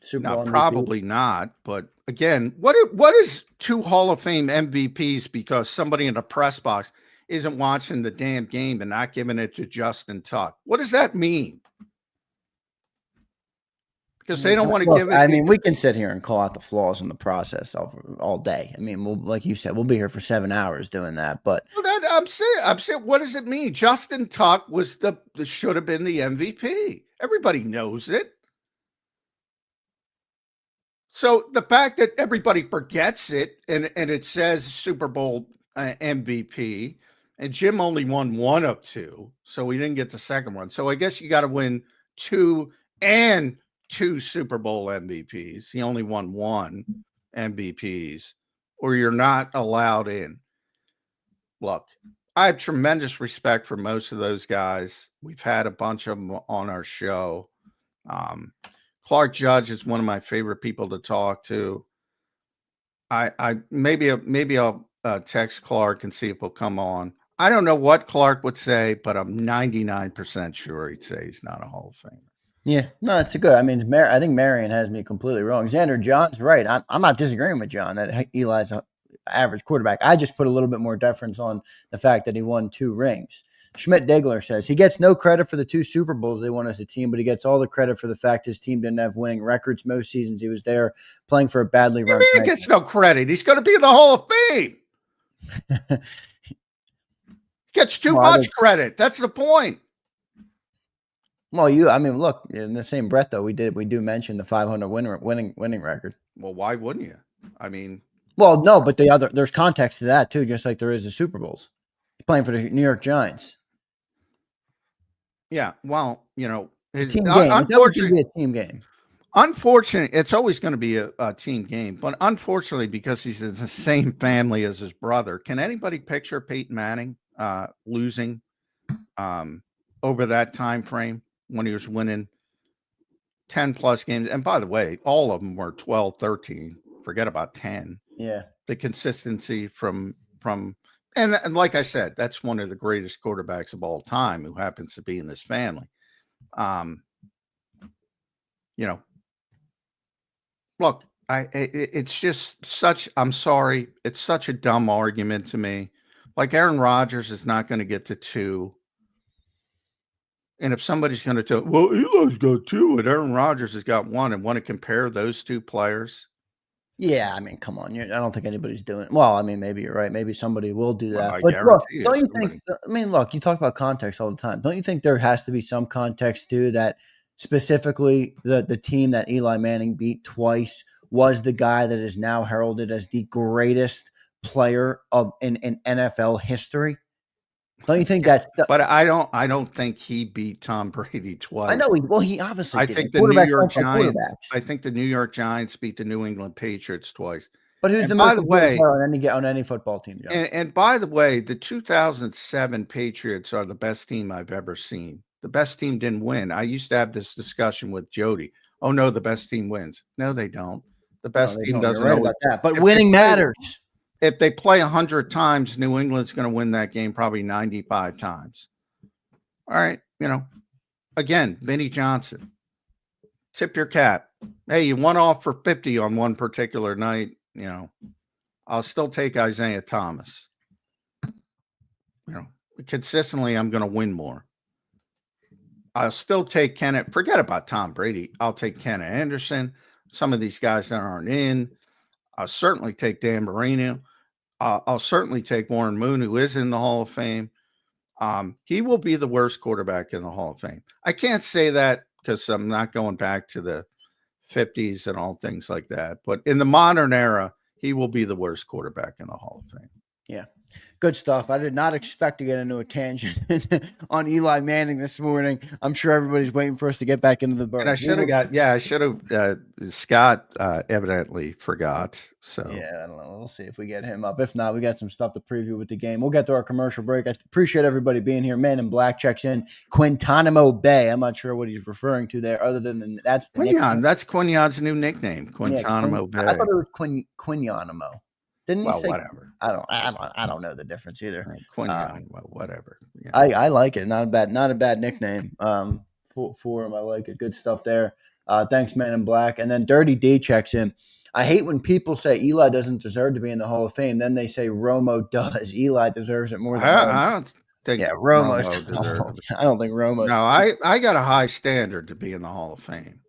Super Bowl No, MVPs? probably not. But again, what is 2 Hall of Fame MVPs because somebody in the press box isn't watching the damn game and not giving it to Justin Tuck? What does that mean? Because they don't want to give it. I mean, we can sit here and call out the flaws in the process all day. I mean, like you said, we'll be here for 7 hours doing that. But I'm saying, what does it mean? Justin Tuck was should have been the MVP. Everybody knows it. So the fact that everybody forgets it and it says Super Bowl MVP, and Jim only won 1 of 2, so he didn't get the second one. So I guess you got to win 2 and 2 Super Bowl MVPs. He only won 1 MVPs, or you're not allowed in. Look, I have tremendous respect for most of those guys. We've had a bunch of them on our show. Clark Judge is one of my favorite people to talk to. I maybe I'll text Clark and see if he'll come on. I don't know what Clark would say, but I'm 99% sure he'd say he's not a Hall of Famer. Yeah, no, it's a good. I mean, I think Marion has me completely wrong. Zander, John's right. I'm not disagreeing with John that Eli's an average quarterback. I just put a little bit more deference on the fact that he won 2 rings. Schmidt-Degler says he gets no credit for the 2 Super Bowls they won as a team, but he gets all the credit for the fact his team didn't have winning records most seasons. He was there playing for a badly run. He gets no credit. He's going to be in the Hall of Fame. Gets too much credit. That's the point. Well, look, in the same breath though, we do mention the 500 winning record. Well, why wouldn't you? I mean, well, no, but there's context to that too, just like there is the Super Bowls. He's playing for the New York Giants. Yeah, well, team game. Unfortunately, a team game. Unfortunately, it's always going to be a team game, but unfortunately, because he's in the same family as his brother, can anybody picture Peyton Manning losing over that time frame when he was winning 10 plus games? And by the way, all of them were 12, 13. Forget about 10. Yeah, the consistency from. And like I said, that's one of the greatest quarterbacks of all time who happens to be in this family. Look, it's just such, I'm sorry, it's such a dumb argument to me. Like Aaron Rodgers is not going to get to 2. And if somebody's going to tell, well, Eli's got 2 and Aaron Rodgers has got 1, and want to compare those 2 players. Yeah, I mean, come on. I don't think anybody's doing it. Well, I mean, maybe you're right. Maybe somebody will do that. Well, but look, don't you think, I mean, look, you talk about context all the time. Don't you think there has to be some context too, that specifically the team that Eli Manning beat twice was the guy that is now heralded as the greatest player in NFL history? Don't you think that's? But I don't think he beat Tom Brady twice. I know. He obviously. I think the New York Giants. I think the New York Giants beat the New England Patriots twice. But who's the most important player on any football team? John? And by the way, the 2007 Patriots are the best team I've ever seen. The best team didn't win. I used to have this discussion with Jody. Oh no, the best team wins. No, they don't. The best team doesn't. You're right about that. But winning matters. If they play 100 times, New England's going to win that game probably 95 times. All right. Again, Vinny Johnson, tip your cap. Hey, you won off for 50 on one particular night. I'll still take Isaiah Thomas. Consistently, I'm going to win more. I'll still take Kenneth. Forget about Tom Brady. I'll take Kenneth Anderson. Some of these guys that aren't in. I'll certainly take Dan Marino. I'll certainly take Warren Moon, who is in the Hall of Fame. He will be the worst quarterback in the Hall of Fame. I can't say that because I'm not going back to the 50s and all things like that. But in the modern era, he will be the worst quarterback in the Hall of Fame. Yeah. Good stuff. I did not expect to get into a tangent on Eli Manning this morning. I'm sure everybody's waiting for us to get back into the birds. And I should have, Scott evidently forgot. So, yeah, I don't know. We'll see if we get him up. If not, we got some stuff to preview with the game. We'll get to our commercial break. I appreciate everybody being here. Man in Black checks in. Guantanamo Bay. I'm not sure what he's referring to there, other than that's the Quinion. That's Quinion's new nickname, Guantanamo Bay. I thought it was Quinionamo. Didn't he say? Whatever. I don't know the difference either. Quinion, whatever. Yeah. I like it. Not a bad nickname. For him, I like it. Good stuff there. Thanks, Man in Black. And then Dirty D checks in. I hate when people say Eli doesn't deserve to be in the Hall of Fame. Then they say Romo does. Eli deserves it more than Romo. I don't think Romo deserves it. I don't think Romo. No, I got a high standard to be in the Hall of Fame.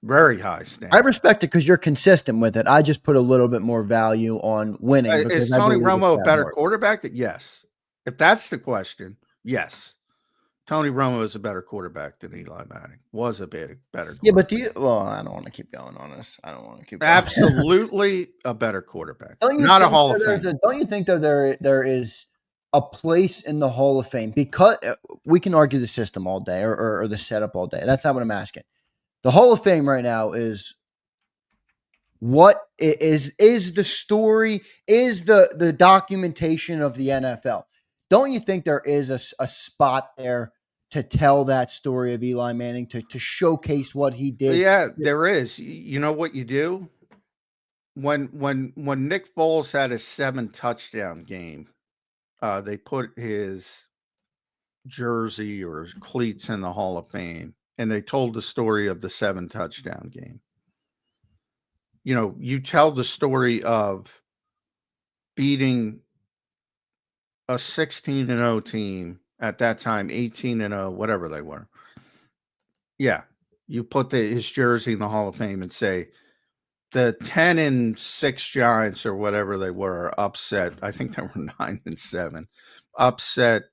Very high standard. I respect it because you're consistent with it. I just put a little bit more value on winning. Is Tony Romo a better quarterback? Yes. If that's the question, yes. Tony Romo is a better quarterback than Eli Manning. Was a better quarterback. Yeah, but I don't want to keep going on this. I don't want to keep going. Absolutely a better quarterback. Not a Hall of Fame. Don't you think that there is a place in the Hall of Fame? Because we can argue the system all day or the setup all day. That's not what I'm asking. The Hall of Fame right now is what is the story, is the documentation of the NFL. Don't you think there is a spot there to tell that story of Eli Manning, to showcase what he did? Yeah, there is. You know what you do? When Nick Foles had a 7-touchdown game, they put his jersey or cleats in the Hall of Fame, and they told the story of the 7-touchdown game. You know, you tell the story of beating a 16-0 team at that time, 18-0, whatever they were. Yeah, you put his jersey in the Hall of Fame and say the 10-6 Giants or whatever they were upset. I think they were 9-7. Upset,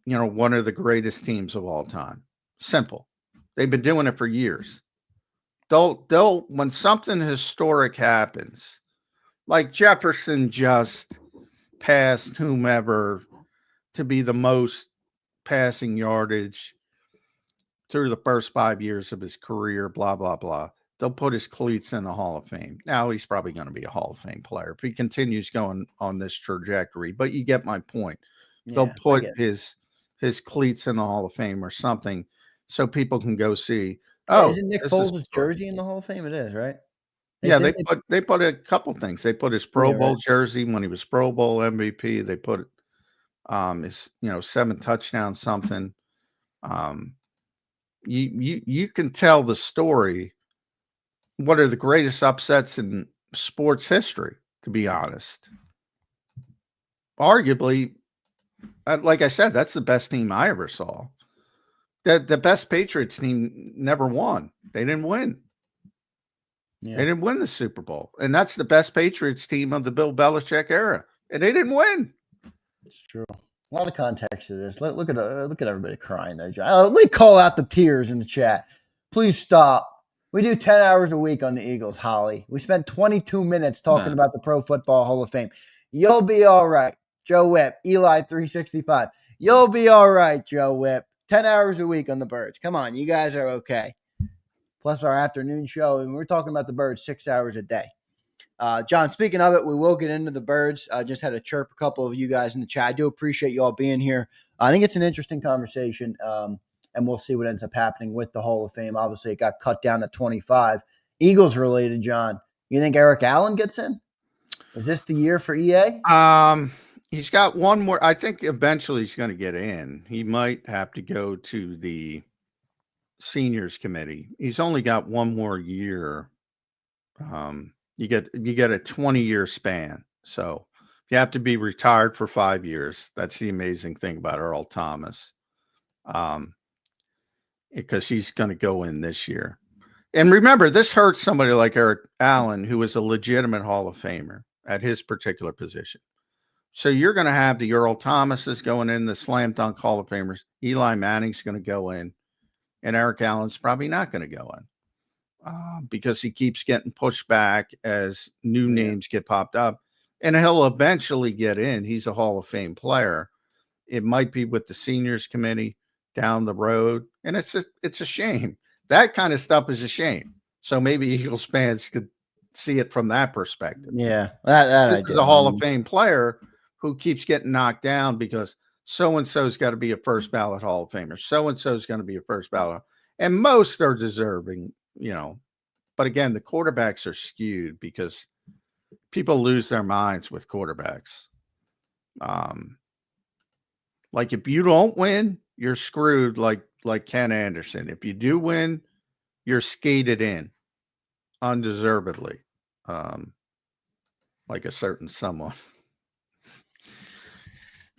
one of the greatest teams of all time. Simple. They've been doing it for years. They'll when something historic happens, like Jefferson just passed whomever to be the most passing yardage through the first 5 years of his career, blah, blah, blah. They'll put his cleats in the Hall of Fame. Now he's probably going to be a Hall of Fame player if he continues going on this trajectory, but you get my point. Yeah, they'll put his cleats in the Hall of Fame or something so people can go see. Oh, isn't Nick Foles' jersey in the Hall of Fame? It is, right? They put a couple things. They put his Pro Bowl jersey when he was Pro Bowl MVP. They put his 7 touchdowns something. You can tell the story. What are the greatest upsets in sports history? To be honest, arguably, like I said, that's the best team I ever saw. The best Patriots team never won. They didn't win. Yeah. They didn't win the Super Bowl. And that's the best Patriots team of the Bill Belichick era. And they didn't win. It's true. A lot of context to this. Look at everybody crying there, John. Let me call out the tears in the chat. Please stop. We do 10 hours a week on the Eagles, Holly. We spent 22 minutes talking about the Pro Football Hall of Fame. You'll be all right. Joe Whip, Eli 365. You'll be all right, Joe Whip. 10 hours a week on the Birds. Come on, you guys are okay. Plus our afternoon show, and we're talking about the Birds 6 hours a day. John, speaking of it, we will get into the Birds. I just had to chirp a couple of you guys in the chat. I do appreciate you all being here. I think it's an interesting conversation, and we'll see what ends up happening with the Hall of Fame. Obviously, it got cut down to 25. Eagles related, John. You think Eric Allen gets in? Is this the year for EA? He's got one more. I think eventually he's going to get in. He might have to go to the seniors committee. He's only got one more year. You get a 20-year span. So you have to be retired for 5 years. That's the amazing thing about Earl Thomas. Because he's going to go in this year. And remember, this hurts somebody like Eric Allen, who is a legitimate Hall of Famer at his particular position. So you're going to have the Earl Thomases going in, the slam dunk Hall of Famers. Eli Manning's going to go in, and Eric Allen's probably not going to go in because he keeps getting pushed back as new names get popped up. and he'll eventually get in. He's a Hall of Fame player. It might be with the seniors committee down the road, and it's a shame. That kind of stuff is a shame. So maybe Eagles fans could see it from that perspective. Yeah, that This I is do. a Hall of Fame player who keeps getting knocked down because so-and-so's got to be a first ballot Hall of Famer. So-and-so's going to be a first ballot. And most are deserving, But again, the quarterbacks are skewed because people lose their minds with quarterbacks. Like if you don't win, you're screwed like Ken Anderson. If you do win, you're skated in undeservedly. Like a certain someone.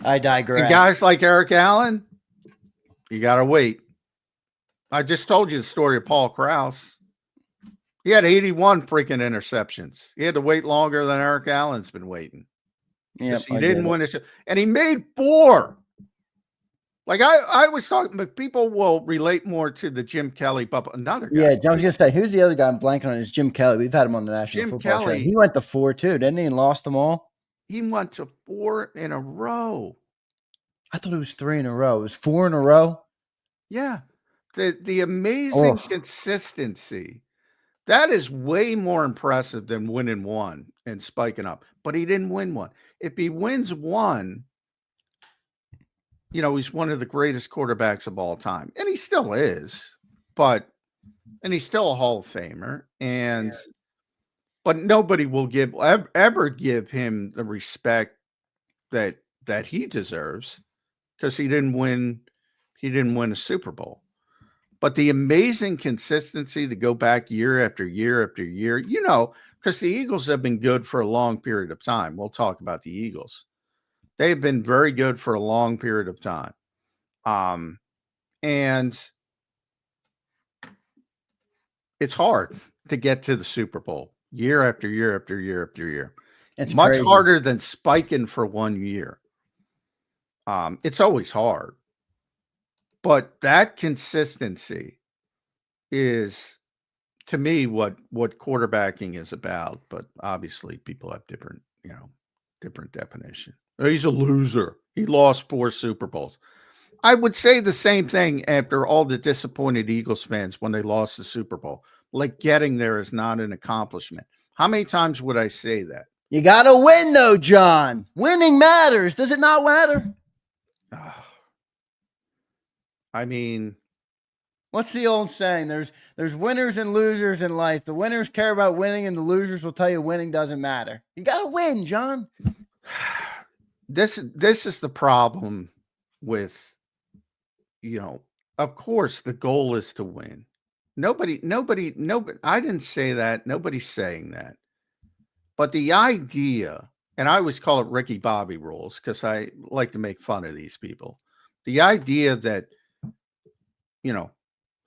I digress. And guys like Eric Allen, you got to wait. I just told you the story of Paul Krause. He had 81 freaking interceptions. He had to wait longer than Eric Allen's been waiting. Yeah, he didn't win it. And he made 4. Like I was talking, but people will relate more to the Jim Kelly, but another guy. Yeah, I was gonna say, who's the other guy I'm blanking on? Is Jim Kelly. We've had him on the National Football Show. He went to 4 too, didn't he? And lost them all. He went to 4 in a row. I thought it was 3 in a row. It was 4 in a row. Yeah, the amazing consistency. That is way more impressive than winning 1 and spiking up. But he didn't win 1. If he wins 1. He's one of the greatest quarterbacks of all time, and he still is, and he's still a Hall of Famer. But nobody will ever give him the respect that he deserves because he didn't win a Super Bowl. But the amazing consistency to go back year after year after year, because the Eagles have been good for a long period of time. We'll talk about the Eagles. They've been very good for a long period of time. And it's hard to get to the Super Bowl year after year after year after year. It's much crazy. Harder than spiking for 1 year. It's always hard. But that consistency is, to me, what quarterbacking is about. But obviously people have different definition. He's a loser. He lost 4 Super Bowls. I would say the same thing after all the disappointed Eagles fans when they lost the Super Bowl. Like getting there is not an accomplishment. How many times would I say that? You got to win though, John. Winning matters. Does it not matter? I mean, what's the old saying? There's winners and losers in life. The winners care about winning and the losers will tell you winning doesn't matter. You got to win, John. This is the problem with, of course the goal is to win. Nobody, I didn't say that. Nobody's saying that. But the idea, and I always call it Ricky Bobby rules because I like to make fun of these people. The idea that,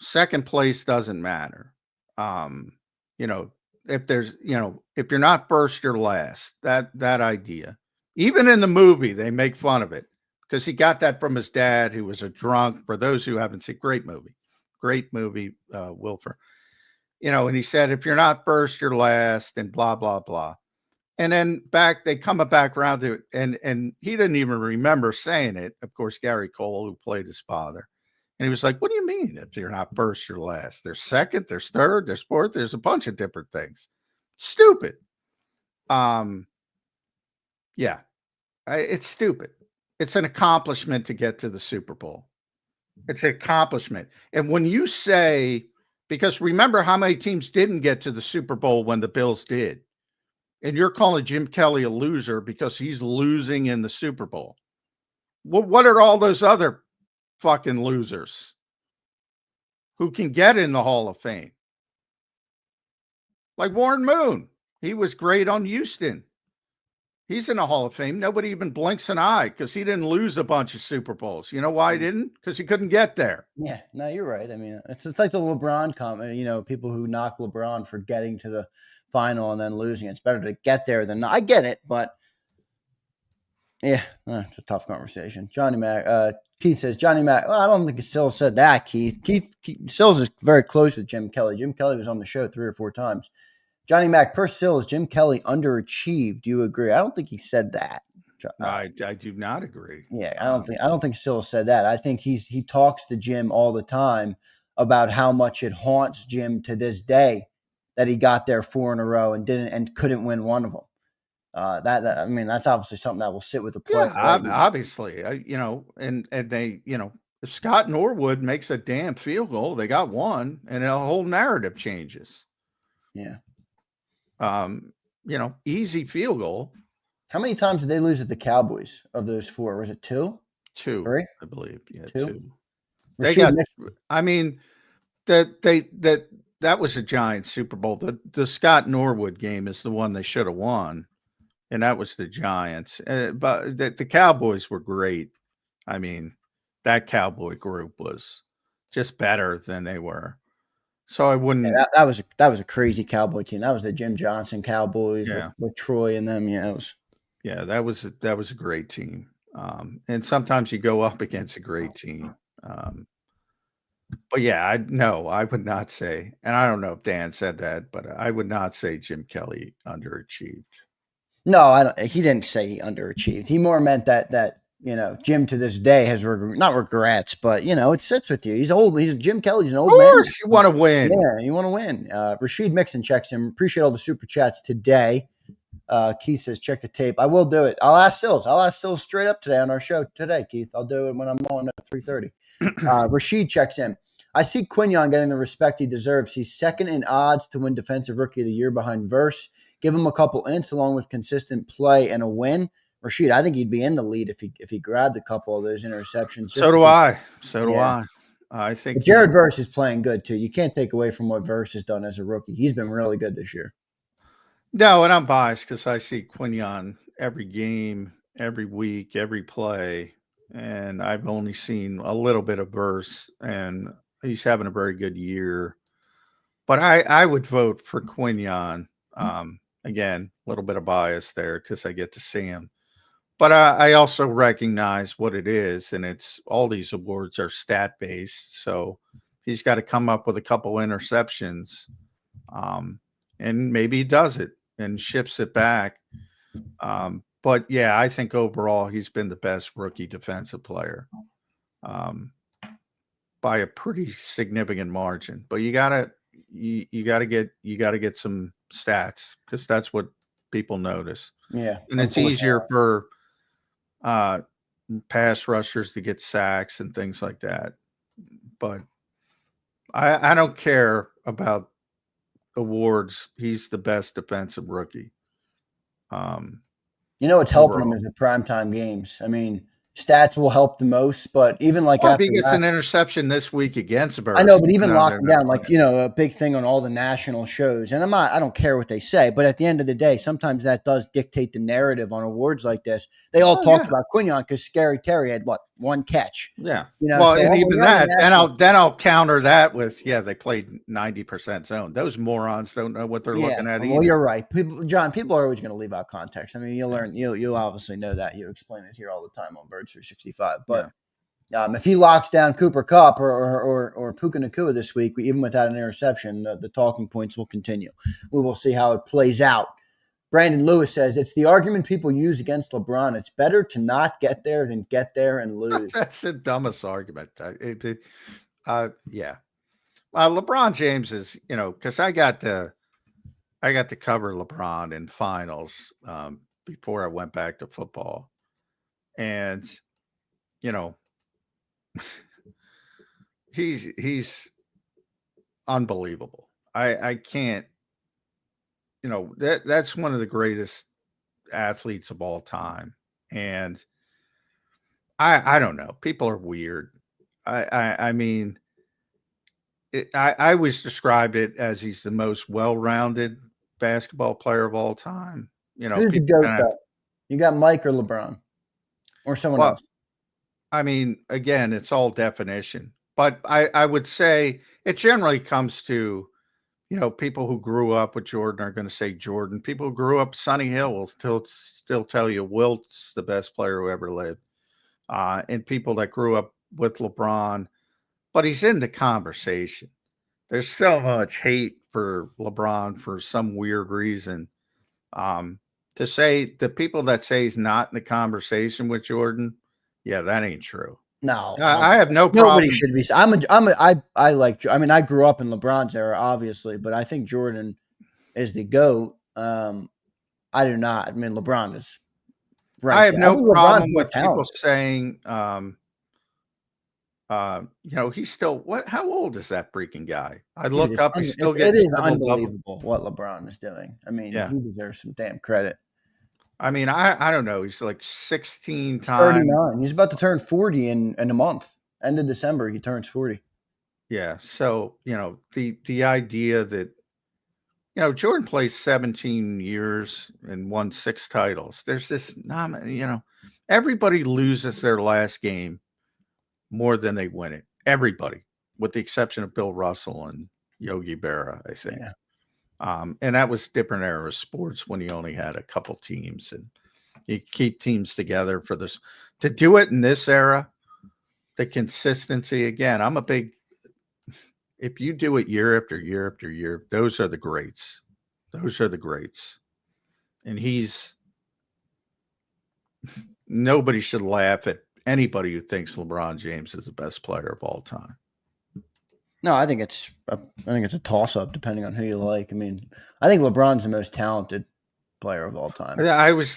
second place doesn't matter. If there's, if you're not first, you're last. That idea. Even in the movie, they make fun of it because he got that from his dad, who was a drunk. For those who haven't seen, great movie, Wilfer. And he said, if you're not first, you're last, and blah, blah, blah. And then they come back around to it, and he didn't even remember saying it. Of course, Gary Cole, who played his father. And he was like, what do you mean if you're not first, you're last? There's second, there's third, there's fourth, there's a bunch of different things. Stupid. Yeah, it's stupid. It's an accomplishment to get to the Super Bowl. It's an accomplishment. And when you say, because remember how many teams didn't get to the Super Bowl when the Bills did. And you're calling Jim Kelly a loser because he's losing in the Super Bowl. Well, what are all those other fucking losers who can get in the Hall of Fame? Like Warren Moon. He was great on Houston. He's in the Hall of Fame. Nobody even blinks an eye because he didn't lose a bunch of Super Bowls. You know why he didn't? Because he couldn't get there. Yeah, no, you're right. I mean, it's like the LeBron comment, people who knock LeBron for getting to the final and then losing. It's better to get there than not. I get it, but yeah, it's a tough conversation. Johnny Mac, Keith says, Johnny Mac, well, I don't think Sills said that, Keith. Keith Sills is very close with Jim Kelly. Jim Kelly was on the show 3 or 4 times. Johnny Mac, per Sills, Jim Kelly underachieved. Do you agree? I don't think he said that. I do not agree. Yeah, I don't think Sills said that. I think he talks to Jim all the time about how much it haunts Jim to this day that he got there 4 in a row and couldn't win one of them. I mean, that's obviously something that will sit with the player. Yeah, obviously, and they, if Scott Norwood makes a damn field goal, they got one, and a whole narrative changes. Yeah. Easy field goal. How many times did they lose at the Cowboys of those 4? Was it 2? 2, 3? I believe. Yeah, 2. 2. They got. I mean, that was a Giants Super Bowl. The Scott Norwood game is the one they should have won, and that was the Giants. But the Cowboys were great. I mean, that Cowboy group was just better than they were. So I wouldn't. Yeah, that was a crazy Cowboy team. That was the Jim Johnson Cowboys with Troy and them. Yeah, it was. Yeah, that was a great team. And sometimes you go up against a great team. But yeah, I would not say, and I don't know if Dan said that, but I would not say Jim Kelly underachieved. No, he didn't say he underachieved. He more meant that Jim to this day has not regrets, but it sits with you. He's old. Jim Kelly's an old man. Of course, you want to win. Yeah, you want to win. Rashid Mixon checks him. Appreciate all the super chats today. Keith says, check the tape. I will do it. I'll ask Sills straight up today on our show today, Keith. I'll do it when I'm on at 3:30. Rashid checks in. I see Quinyon getting the respect he deserves. He's second in odds to win Defensive Rookie of the Year behind Verse. Give him a couple ints along with consistent play and a win. Rashid, I think he'd be in the lead if he grabbed a couple of those interceptions. So do I. I think Jared Verse is playing good too. You can't take away from what Verse has done as a rookie. He's been really good this year. No, and I'm biased because I see Quinyon every game, every week, every play, and I've only seen a little bit of Verse, and he's having a very good year. But I would vote for Quinyon. Again, a little bit of bias there because I get to see him. But I also recognize what it is, and it's all these awards are stat based. So he's got to come up with a couple interceptions, and maybe he does it and shifts it back. But yeah, I think overall he's been the best rookie defensive player by a pretty significant margin. But you gotta get some stats because that's what people notice. Yeah, and it's easier for pass rushers to get sacks and things like that. But I don't care about awards. He's the best defensive rookie. What's helping him is the primetime games. I mean, stats will help the most, but even if he gets an interception this week against Burris, I know, but even locking down, a big thing on all the national shows, and I don't care what they say, but at the end of the day, sometimes that does dictate the narrative on awards like this. They all talked about Quinyon because Scary Terry had one catch. Yeah. And even that, then I'll counter that with, they played 90% zone. Those morons don't know what they're looking at. Well, you're right. People are always going to leave out context. I mean, you'll learn, you'll obviously know that. You explain it here all the time on Birds 365. But if he locks down Cooper Kupp or Puka Nacua this week, even without an interception, the talking points will continue. We will see how it plays out. Brandon Lewis says, it's the argument people use against LeBron. It's better to not get there than get there and lose. That's the dumbest argument. LeBron James is, because I got to cover LeBron in finals before I went back to football. And, he's unbelievable. I can't, that's one of the greatest athletes of all time. And I don't know. People are weird. I mean, I always described it as he's the most well-rounded basketball player of all time. Who's the GOAT, though? You got Mike or LeBron or someone else? I mean, again, it's all definition. But I would say it generally comes to, people who grew up with Jordan are going to say Jordan. People who grew up Sonny Hill will still tell you Wilt's the best player who ever lived. And people that grew up with LeBron, but he's in the conversation. There's so much hate for LeBron for some weird reason. To say the people that say he's not in the conversation with Jordan, yeah, that ain't true. No, I have no problem. Nobody should be. I like. I mean, I grew up in LeBron's era, obviously, but I think Jordan is the GOAT. I do not. I mean, LeBron is. Right. I have no problem with people saying, he's still how old is that freaking guy? I look up, he's still getting. It is unbelievable what LeBron is doing. I mean, he deserves some damn credit. I mean, I don't know. He's like 16 times. 39. He's about to turn 40 in a month. End of December, he turns 40. Yeah. So, the idea that, Jordan plays 17 years and won 6 titles. There's this, everybody loses their last game more than they win it. Everybody, with the exception of Bill Russell and Yogi Berra, I think. Yeah. And that was different era of sports when you only had a couple teams and you keep teams together for this. To do it in this era, the consistency, again, if you do it year after year after year, those are the greats. Those are the greats. And nobody should laugh at anybody who thinks LeBron James is the best player of all time. No, I think it's a toss-up depending on who you like. I mean, I think LeBron's the most talented player of all time.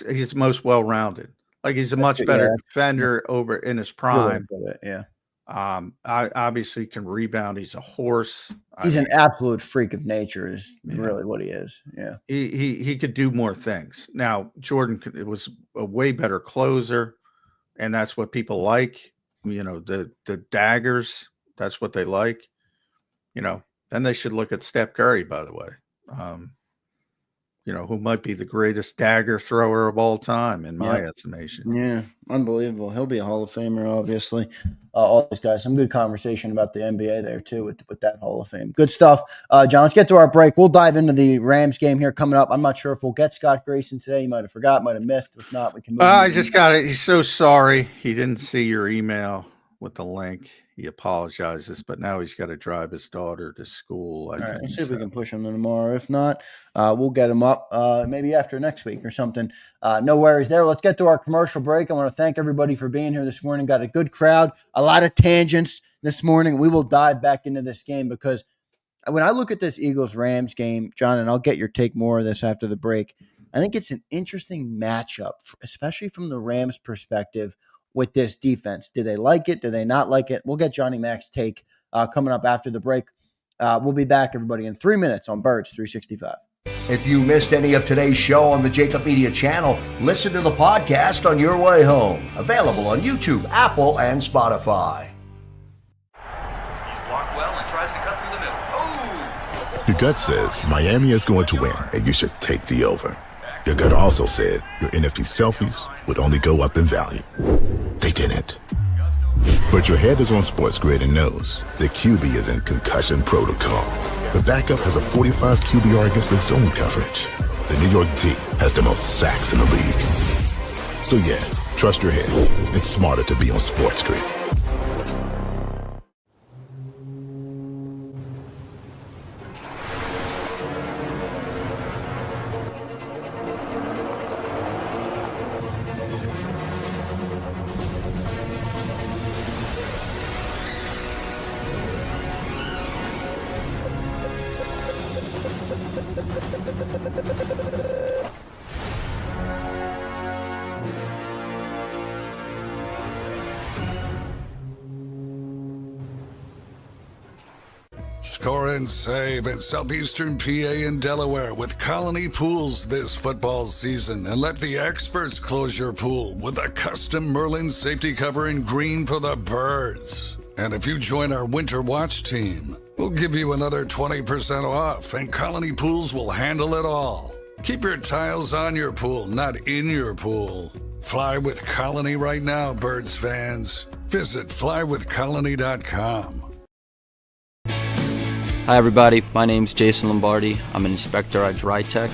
He's most well-rounded. Like he's a much better defender over in his prime. Yeah. I obviously can rebound. He's a horse. He's an absolute freak of nature is really what he is. Yeah. He could do more things. Now, Jordan was a way better closer, and that's what people like. The daggers, that's what they like. Then they should look at Steph Curry, by the way, who might be the greatest dagger thrower of all time in my estimation. Yeah, unbelievable. He'll be a Hall of Famer, obviously. All these guys. Some good conversation about the NBA there, too, with that Hall of Fame. Good stuff. John, let's get to our break. We'll dive into the Rams game here coming up. I'm not sure if we'll get Scott Grayson today. You might have forgot, might have missed. If not, we can move I just got it. He's so sorry. He didn't see your email with the link. He apologizes, but now he's got to drive his daughter to school. All right, let's see if we can push him tomorrow. If not, we'll get him up maybe after next week or something. No worries there. Let's get to our commercial break. I want to thank everybody for being here this morning. Got a good crowd, a lot of tangents this morning. We will dive back into this game because when I look at this Eagles-Rams game, John, and I'll get your take more of this after the break, I think it's an interesting matchup, especially from the Rams' perspective. With this defense, do they like it? Do they not like it? We'll get Johnny Mac's take coming up after the break. We'll be back, everybody, in 3 minutes on Birds 365. If you missed any of today's show on the JAKIB Media channel, listen to the podcast on your way home. Available on YouTube, Apple, and Spotify. He's blocked well and tries to cut through the middle. Oh! Your gut says Miami is going to win, and you should take the over. Your gut also said your NFT selfies would only go up in value. They didn't. But your head is on Sports Grid and knows the QB is in concussion protocol. The backup has a 45 QBR against the zone coverage. The New York D has the most sacks in the league. So yeah, trust your head. It's smarter to be on Sports Grid. Score and save in southeastern PA and Delaware with Colony Pools this football season, and let the experts close your pool with a custom Merlin safety cover in green for the birds. And if you join our Winter Watch team, we'll give you another 20% off, and Colony Pools will handle it all. Keep your tiles on your pool, not in your pool. Fly with Colony right now, Birds fans. Visit flywithcolony.com. Hi everybody, my name's Jason Lombardi. I'm an inspector at DryTech.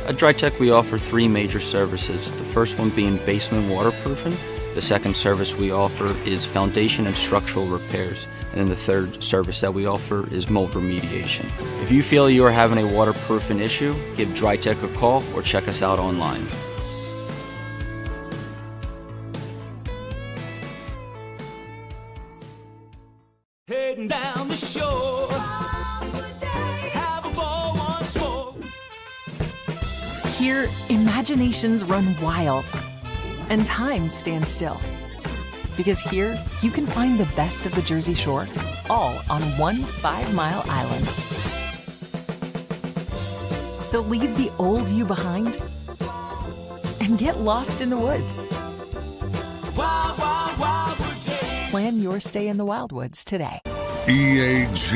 At DryTech we offer 3 major services, the first one being basement waterproofing. The second service we offer is foundation and structural repairs. And then the third service that we offer is mold remediation. If you feel you are having a waterproofing issue, give DryTech a call or check us out online. Heading down the shore, have a ball once more. Here, imaginations run wild and time stands still. Because here, you can find the best of the Jersey Shore, all on one 5-mile island. So leave the old you behind and get lost in the woods. Wild, wild, wildwood day. Plan your stay in the Wildwoods today. EAGLES,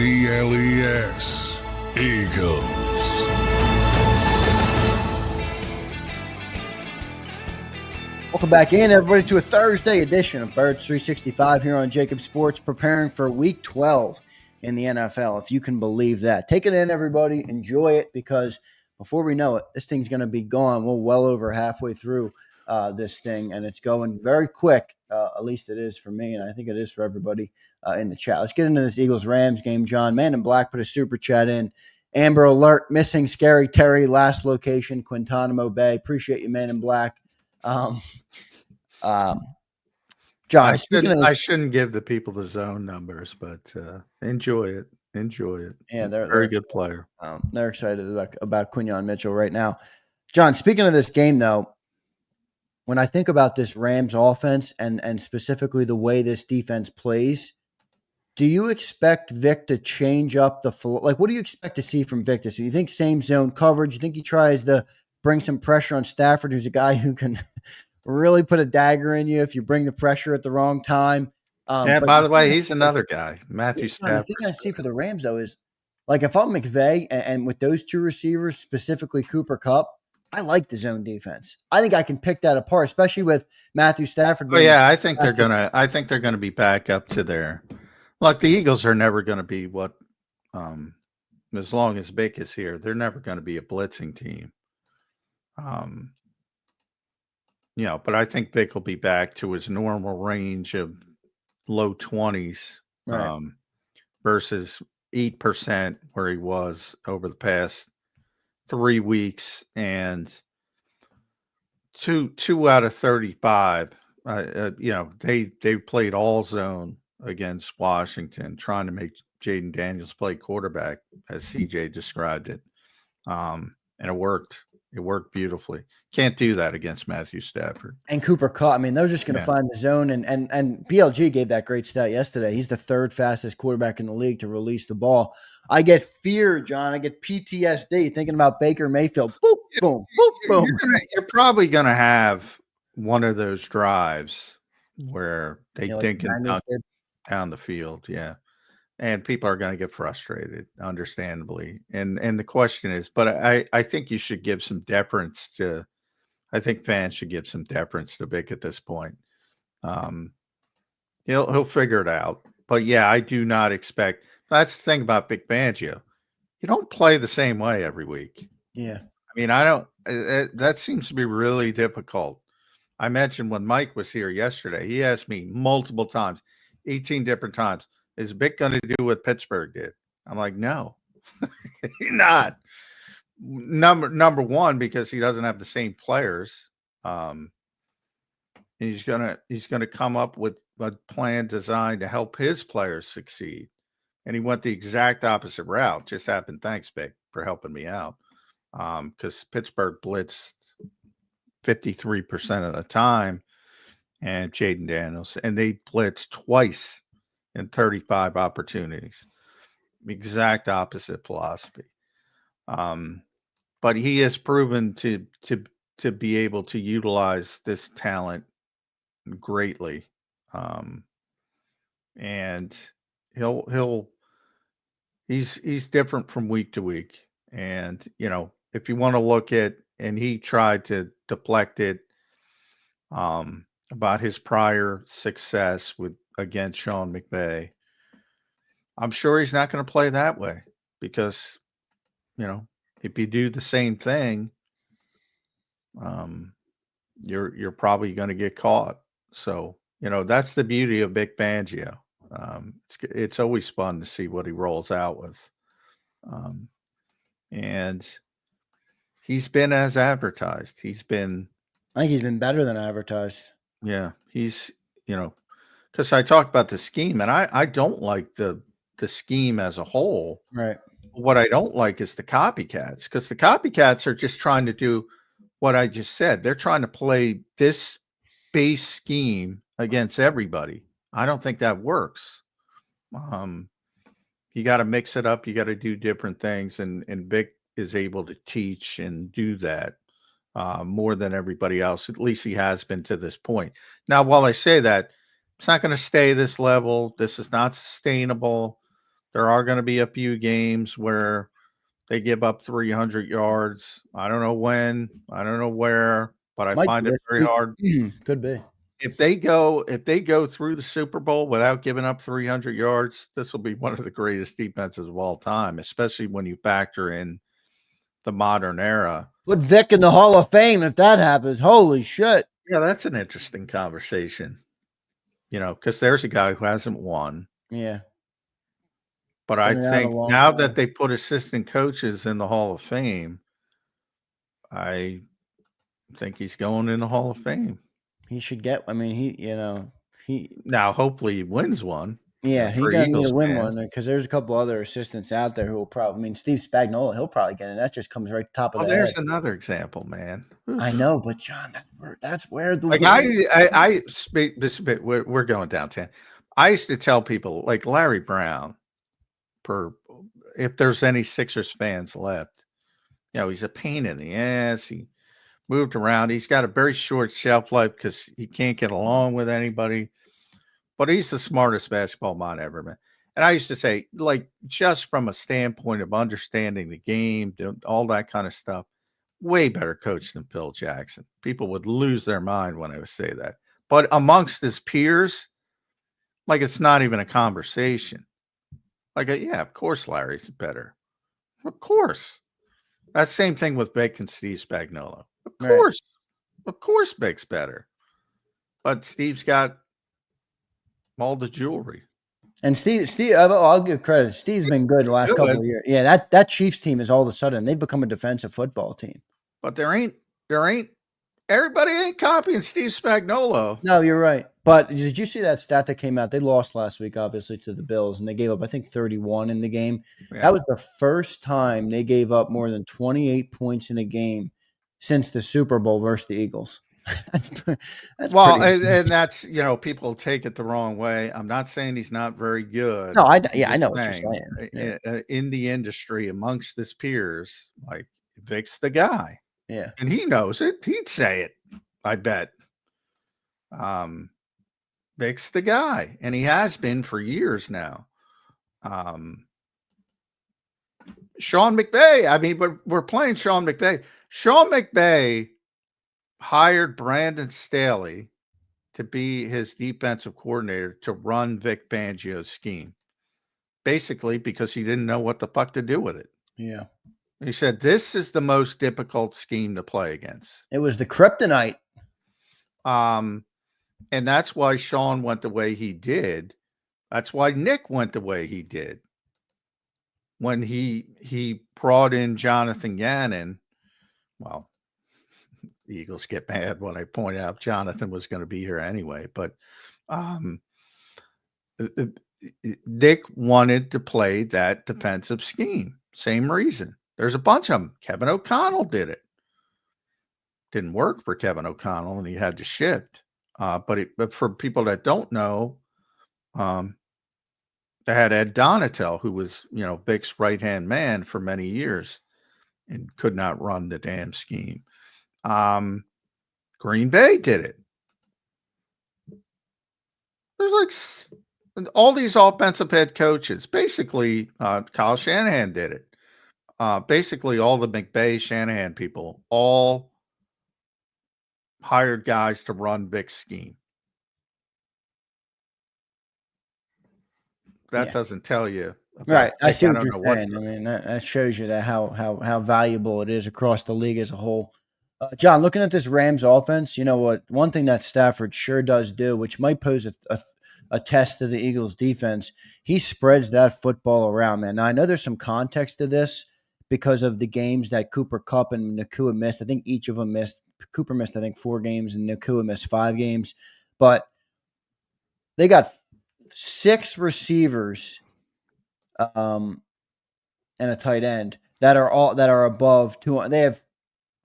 Eagles. Welcome back in, everybody, to a Thursday edition of Birds 365 here on JAKIB Sports, preparing for Week 12 in the NFL, if you can believe that. Take it in, everybody. Enjoy it, because before we know it, this thing's going to be gone. We're well over halfway through this thing, and it's going very quick. At least it is for me, and I think it is for everybody in the chat. Let's get into this Eagles-Rams game, John. Man in Black put a super chat in. Amber Alert, missing Scary Terry, last location, Guantanamo Bay. Appreciate you, Man in Black. John, I shouldn't give the people the zone numbers, but enjoy it. Yeah, they're very good player. They're excited about Quinyon Mitchell right now. John, speaking of this game, though, when I think about this Rams offense and specifically the way this defense plays, do you expect Vic to change up the floor? Like, what do you expect to see from Vic? Do you think same zone coverage? You think he tries to bring some pressure on Stafford, who's a guy who can really put a dagger in you if you bring the pressure at the wrong time? By the way, he's another guy, Matthew Stafford. The thing I see for the Rams, though, is like if I'm McVay and with those two receivers, specifically Cooper Kupp, I like the zone defense. I think I can pick that apart, especially with Matthew Stafford. Oh yeah, I think they're gonna be back up to their. Look, the Eagles are never going to be what, as long as Vic is here, they're never going to be a blitzing team. But I think Vic will be back to his normal range of low 20s, right, versus 8% where he was over the past 3 weeks, and two out of 35. They played all zone against Washington, trying to make Jaden Daniels play quarterback, as CJ described it. And it worked. It worked beautifully. Can't do that against Matthew Stafford. And Cooper Kupp. I mean, they're just going to find the zone. And BLG gave that great stat yesterday. He's the third fastest quarterback in the league to release the ball. I get fear, John. I get PTSD thinking about Baker Mayfield. Boop, boom, boop, boom. You're probably going to have one of those drives where they think down the field. Yeah. And people are going to get frustrated, understandably. And the question is, but I think you should give some deference to, I think fans should give some deference to Vic at this point. He'll figure it out. But yeah, I do not expect, that's the thing about Vic Fangio. You don't play the same way every week. Yeah. I mean, that seems to be really difficult. I mentioned when Mike was here yesterday, he asked me multiple times, 18 different times, is Vic going to do what Pittsburgh did? I'm like, no, he's not. Number one, because he doesn't have the same players. He's gonna come up with a plan designed to help his players succeed. And he went the exact opposite route. Just happened. Thanks, Vic, for helping me out. Because Pittsburgh blitzed 53% of the time, and Jaden Daniels, and they blitzed twice in 35 opportunities. Exact opposite philosophy. But he has proven to be able to utilize this talent greatly. And he's different from week to week. And, if you want to look at, and he tried to deflect it about his prior success against Sean McVay. I'm sure he's not going to play that way because, if you do the same thing, you're probably going to get caught. So, that's the beauty of Vic Fangio. It's always fun to see what he rolls out with. And he's been as advertised. I think he's been better than advertised. Yeah, he's, because I talked about the scheme, and I don't like the scheme as a whole. Right. What I don't like is the copycats, because the copycats are just trying to do what I just said. They're trying to play this base scheme against everybody. I don't think that works. You got to mix it up. You got to do different things, and Vic is able to teach and do that more than everybody else. At least he has been to this point. Now, while I say that, it's not going to stay this level. This is not sustainable. There are going to be a few games where they give up 300 yards. I don't know when, I don't know where, but I find it very hard. Could be. If they go through the Super Bowl without giving up 300 yards, this will be one of the greatest defenses of all time, especially when you factor in the modern era. Put Vic in the Hall of Fame if that happens. Holy shit. Yeah, that's an interesting conversation. Because there's a guy who hasn't won. Yeah. But I think now that they put assistant coaches in the Hall of Fame, I think he's going in the Hall of Fame. He should get. I mean, he now hopefully he wins one. Yeah, he's gonna need to win one because there's a couple other assistants out there who will probably. I mean, Steve Spagnuolo, he'll probably get it. That just comes right top of the there's head. Another example, man. I know, but John, that's where the I speak this a bit. We're going downtown. I used to tell people like Larry Brown, if there's any Sixers fans left, he's a pain in the ass. He moved around. He's got a very short shelf life because he can't get along with anybody. But he's the smartest basketball mind ever, man. And I used to say, like, just from a standpoint of understanding the game, all that kind of stuff, way better coach than Phil Jackson. People would lose their mind when I would say that. But amongst his peers, like, it's not even a conversation. Like, yeah, of course Larry's better. Of course. That same thing with Vic and Steve Spagnuolo. Of course. Right. Of course Vic's better. But Steve's got all the jewelry. And Steve, I'll give credit. Steve's been good the last couple of years. Yeah, that Chiefs team is all of a sudden they've become a defensive football team. But there ain't everybody ain't copying Steve Spagnuolo. No, you're right. But did you see that stat that came out? They lost last week, obviously, to the Bills, and they gave up, I think, 31 in the game. Yeah. That was the first time they gave up more than 28 points in a game since the Super Bowl versus the Eagles. that's well, and that's people take it the wrong way. I'm not saying he's not very good. No, I know what you're saying. Yeah. In the industry, amongst his peers, like Vic's the guy. Yeah, and he knows it. He'd say it. I bet. Vic's the guy, and he has been for years now. Sean McVay. I mean, we're playing Sean McVay. Sean McVay hired Brandon Staley to be his defensive coordinator to run Vic Fangio's scheme, basically because he didn't know what the fuck to do with it. Yeah. He said, this is the most difficult scheme to play against. It was the kryptonite. And that's why Sean went the way he did. That's why Nick went the way he did. When he brought in Jonathan Gannon, well, the Eagles get mad when I point out Jonathan was going to be here anyway, but Nick wanted to play that defensive scheme. Same reason. There's a bunch of them. Kevin O'Connell did it. Didn't work for Kevin O'Connell, and he had to shift. But for people that don't know, they had Ed Donatel, who was Vic's right-hand man for many years, and could not run the damn scheme. Green Bay did it. There's like all these offensive head coaches. Basically, Kyle Shanahan did it. Basically, all the McVay, Shanahan people all hired guys to run Vic's scheme. That doesn't tell you. Right. I see what you're saying. I mean, that shows you that how valuable it is across the league as a whole. John, looking at this Rams offense, you know what? One thing that Stafford sure does do, which might pose attest to the Eagles defense. He spreads that football around, man. Now, I know there's some context to this because of the games that Cooper Kupp and Nakua missed. I think each of them missed. Cooper missed, I think, 4 games, and Nakua missed 5 games. But they got 6 receivers and a tight end that are above 200. They have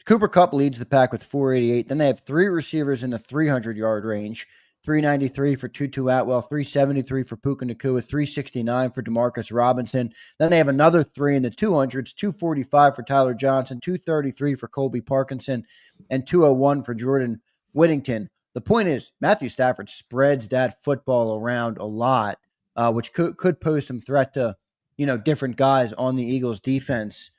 Cooper Kupp leads the pack with 488. Then they have 3 receivers in the 300-yard range. 393 for Tutu Atwell, 373 for Puka Nacua, 369 for Demarcus Robinson. Then they have another 3 in the 200s, 245 for Tyler Johnson, 233 for Colby Parkinson, and 201 for Jordan Whittington. The point is, Matthew Stafford spreads that football around a lot, which could pose some threat to, different guys on the Eagles defense.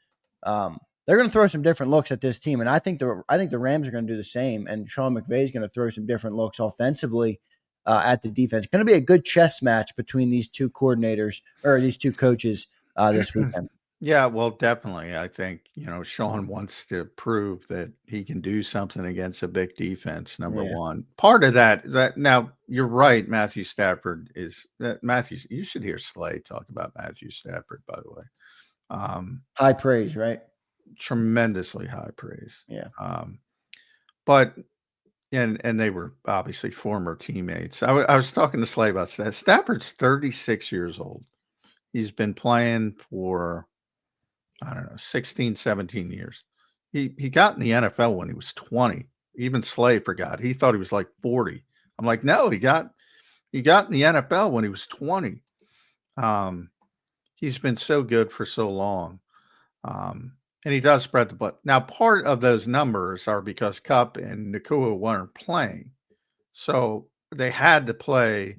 They're going to throw some different looks at this team, and I think the Rams are going to do the same. And Sean McVay is going to throw some different looks offensively at the defense. It's going to be a good chess match between these 2 coordinators or these 2 coaches this weekend. Yeah, well, definitely. I think Sean wants to prove that he can do something against a big defense. Number one, part of that now you're right. Matthew Stafford is that Matthew. You should hear Slay talk about Matthew Stafford. By the way, high praise, right? Tremendously high praise. Yeah. But they were obviously former teammates. I was talking to Slay about that. Stafford's 36 years old. He's been playing for, 16, 17 years. He got in the NFL when he was 20. Even Slay forgot. He thought he was like 40. I'm like, no, he got in the NFL when he was 20. He's been so good for so long. And he does spread the ball. Now, part of those numbers are because Kupp and Nacua weren't playing. So they had to play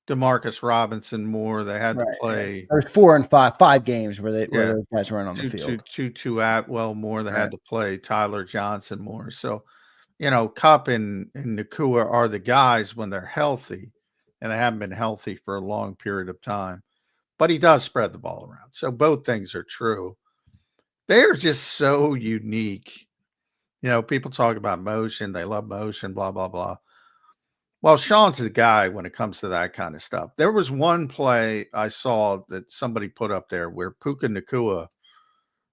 Demarcus Robinson more. They had to play. There's 4 and 5 games where those guys weren't on the field. Tutu Atwell more. They had to play Tyler Johnson more. So, Kupp and Nacua are the guys when they're healthy, and they haven't been healthy for a long period of time. But he does spread the ball around. So both things are true. They're just so unique. People talk about motion. They love motion, blah, blah, blah. Well, Sean's the guy when it comes to that kind of stuff. There was one play I saw that somebody put up there where Puka Nacua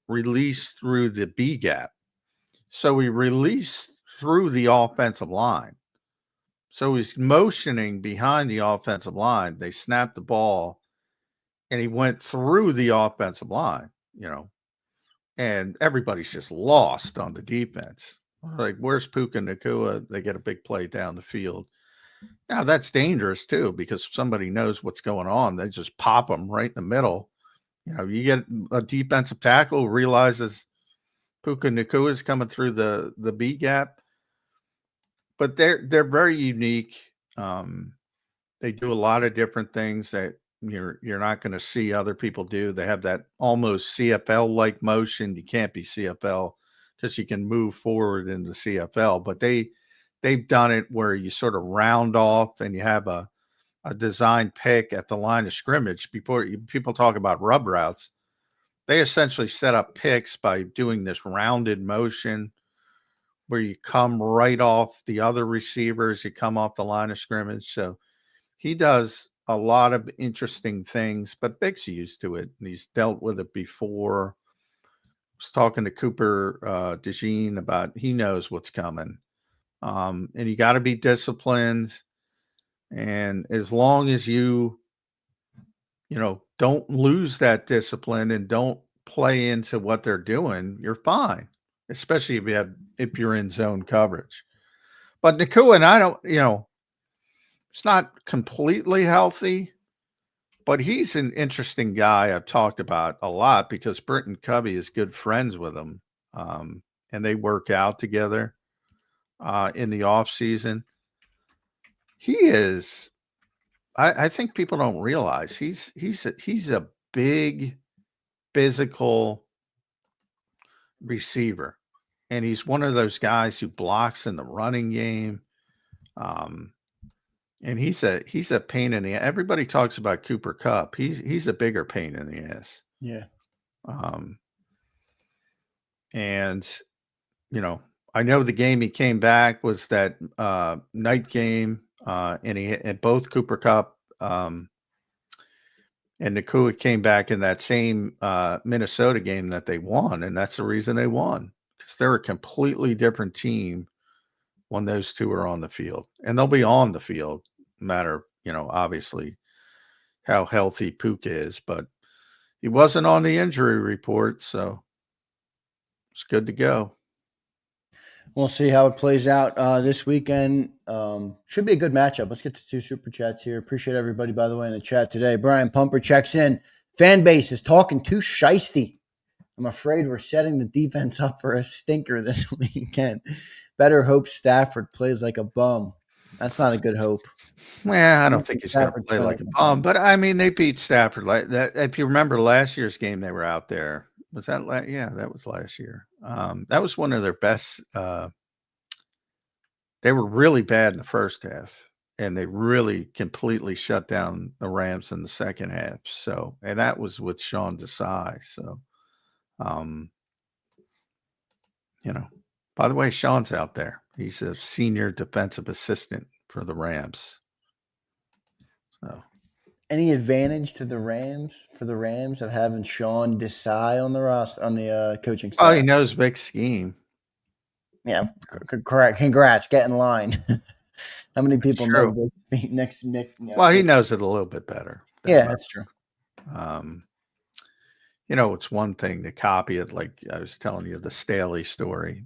released through the B gap. So he released through the offensive line. So he's motioning behind the offensive line. They snapped the ball, and he went through the offensive line, and everybody's just lost on the defense. Like, where's Puka Nacua? They get a big play down the field. Now, that's dangerous, too, because somebody knows what's going on. They just pop them right in the middle. You get a defensive tackle who realizes Puka Nacua is coming through the B gap. But they're very unique. They do a lot of different things that you're not going to see other people do. They have that almost CFL-like motion. You can't be CFL because you can move forward in the CFL, but they've done it where you sort of round off and you have a design pick at the line of scrimmage. People talk about rub routes. They essentially set up picks by doing this rounded motion where you come right off the other receivers. You come off the line of scrimmage. So he does a lot of interesting things, but Big's used to it, and he's dealt with it before. I was talking to Cooper DeJean about he knows what's coming. And you got to be disciplined. And as long as you don't lose that discipline and don't play into what they're doing, you're fine, especially if you're in zone coverage. But Nacua, and I don't, it's not completely healthy, but he's an interesting guy I've talked about a lot because Britton Covey is good friends with him. And they work out together in the off season. He is, I think people don't realize he's a big physical receiver. And he's one of those guys who blocks in the running game. And he's a pain in the ass. Everybody talks about Cooper Kupp. He's a bigger pain in the ass. Yeah. And I know the game he came back was that night game and both Cooper Kupp and Nakua came back in that same Minnesota game that they won, and that's the reason they won, because they're a completely different team when those two are on the field, and they'll be on the field, no matter, obviously how healthy Puka is, but he wasn't on the injury report, so it's good to go. We'll see how it plays out this weekend. Should be a good matchup. Let's get to 2 super chats here. Appreciate everybody, by the way, in the chat today. Brian Pumper checks in. Fan base is talking too shiesty. I'm afraid we're setting the defense up for a stinker this weekend. Better hope Stafford plays like a bum. That's not a good hope. Well, I don't think he's going to play like a bum, but I mean, they beat Stafford like that. If you remember last year's game, they were out there. Was that yeah, that was last year. That was one of their best. They were really bad in the first half, and they really completely shut down the Rams in the second half. So, and that was with Sean Desai. So, by the way, Sean's out there. He's a senior defensive assistant for the Rams. So, any advantage to the Rams of having Sean Desai on the roster, on the coaching staff? Oh, he knows big scheme. Yeah, correct. Congrats. Get in line. How many people know next Nick? Well, he knows it a little bit better. Yeah, that's true. It's one thing to copy it, like I was telling you, the Staley story.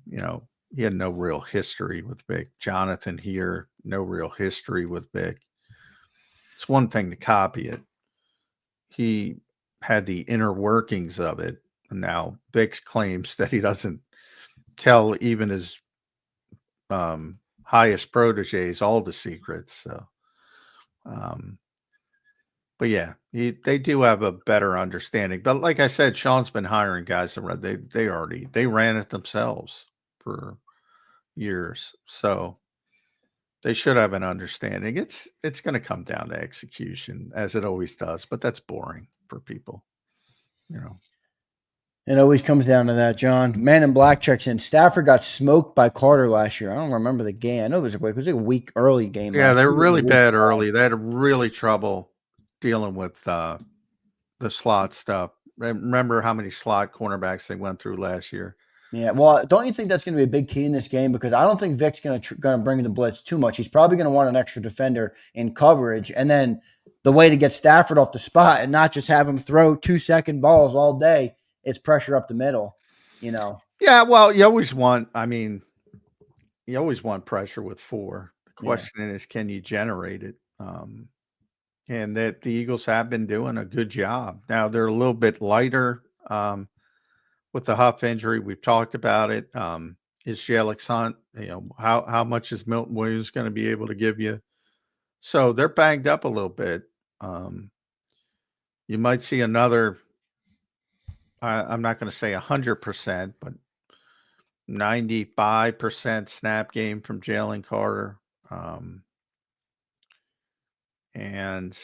He had no real history with Vic. Jonathan here, no real history with Vic. It's one thing to copy it. He had the inner workings of it. And now Vic claims that he doesn't tell even his highest proteges all the secrets. So, but yeah, they do have a better understanding. But like I said, Sean's been hiring guys that they ran it themselves for years. So they should have an understanding. It's going to come down to execution, as it always does, but that's boring for people. It always comes down to that, John. Man in Black checks in. Stafford got smoked by Carter last year. I don't remember the game. I know it was a week early game. Yeah, they were really bad early. They had really trouble dealing with the slot stuff. Remember how many slot cornerbacks they went through last year? Yeah, well, don't you think that's going to be a big key in this game? Because I don't think Vic's going to bring the blitz too much. He's probably going to want an extra defender in coverage. And then the way to get Stafford off the spot and not just have him throw 2-second balls all day, it's pressure up the middle, Yeah, well, you always want pressure with 4. The question is, can you generate it? And that the Eagles have been doing a good job. Now they're a little bit lighter with the Huff injury. We've talked about it. Is Jalen Hunt, how much is Milton Williams going to be able to give you? So they're banged up a little bit. You might see another, I'm not going to say 100%, but 95% snap game from Jalen Carter. And,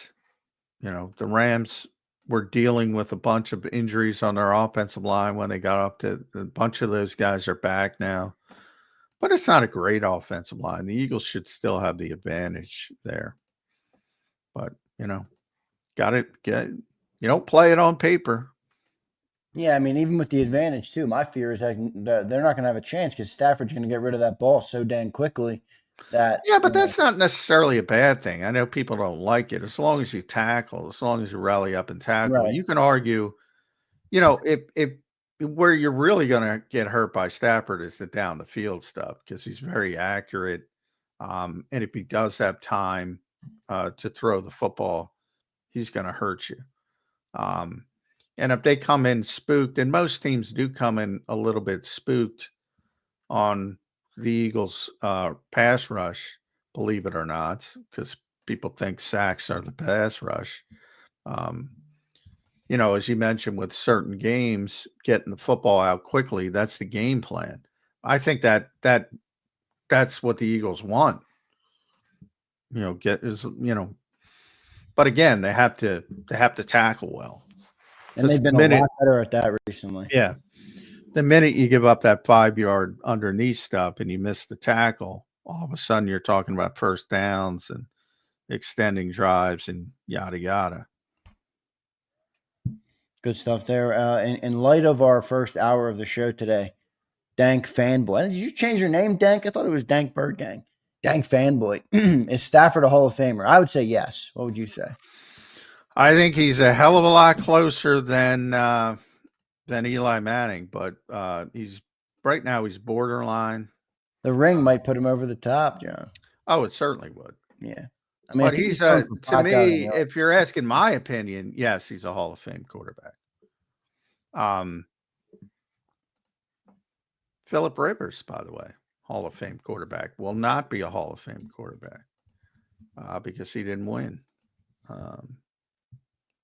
the Rams were dealing with a bunch of injuries on their offensive line when they got up to a bunch of those guys are back now. But it's not a great offensive line. The Eagles should still have the advantage there. But, you don't play it on paper. Yeah, I mean, even with the advantage, too, my fear is that they're not going to have a chance because Stafford's going to get rid of that ball so dang quickly. But that's not necessarily a bad thing. I know people don't like it. As long as you tackle, as long as you rally up and tackle, right. You can argue, if where you're really going to get hurt by Stafford is the down the field stuff, because he's very accurate. And if he does have time to throw the football, he's going to hurt you. And if they come in spooked, and most teams do come in a little bit spooked on the Eagles' pass rush, believe it or not, because people think sacks are the pass rush. As you mentioned, with certain games, getting the football out quickly, that's the game plan. I think that's what the Eagles want. But again, they have to tackle well. And they've been a lot better at that recently. Yeah. The minute you give up that 5-yard underneath stuff and you miss the tackle, all of a sudden you're talking about first downs and extending drives and yada yada. Good stuff there. In light of our first hour of the show today, Dank Fanboy. Did you change your name, Dank? I thought it was Dank Bird Gang. Dank Fanboy. Is Stafford a Hall of Famer? I would say yes. What would you say? I think he's a hell of a lot closer than Eli Manning, but he's right now he's borderline. The ring might put him over the top, John. Oh, it certainly would. Yeah. I mean, But he's to me, if you're asking my opinion, yes, he's a Hall of Fame quarterback. Phillip Rivers, by the way, Hall of Fame quarterback, will not be a Hall of Fame quarterback because he didn't win.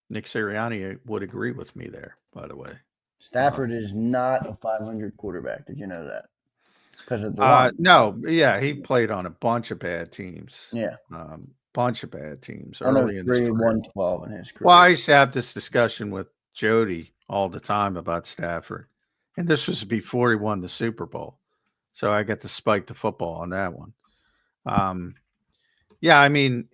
Nick Sirianni would agree with me there, by the way. Stafford is not a 500 quarterback. Did you know that? Because of the no, yeah, he played on a bunch of bad teams. Yeah. Bunch of bad teams early in his career. 112 in his career. Well, I used to have this discussion with Jody all the time about Stafford. And this was before he won the Super Bowl. So I got to spike the football on that one. Yeah, I mean,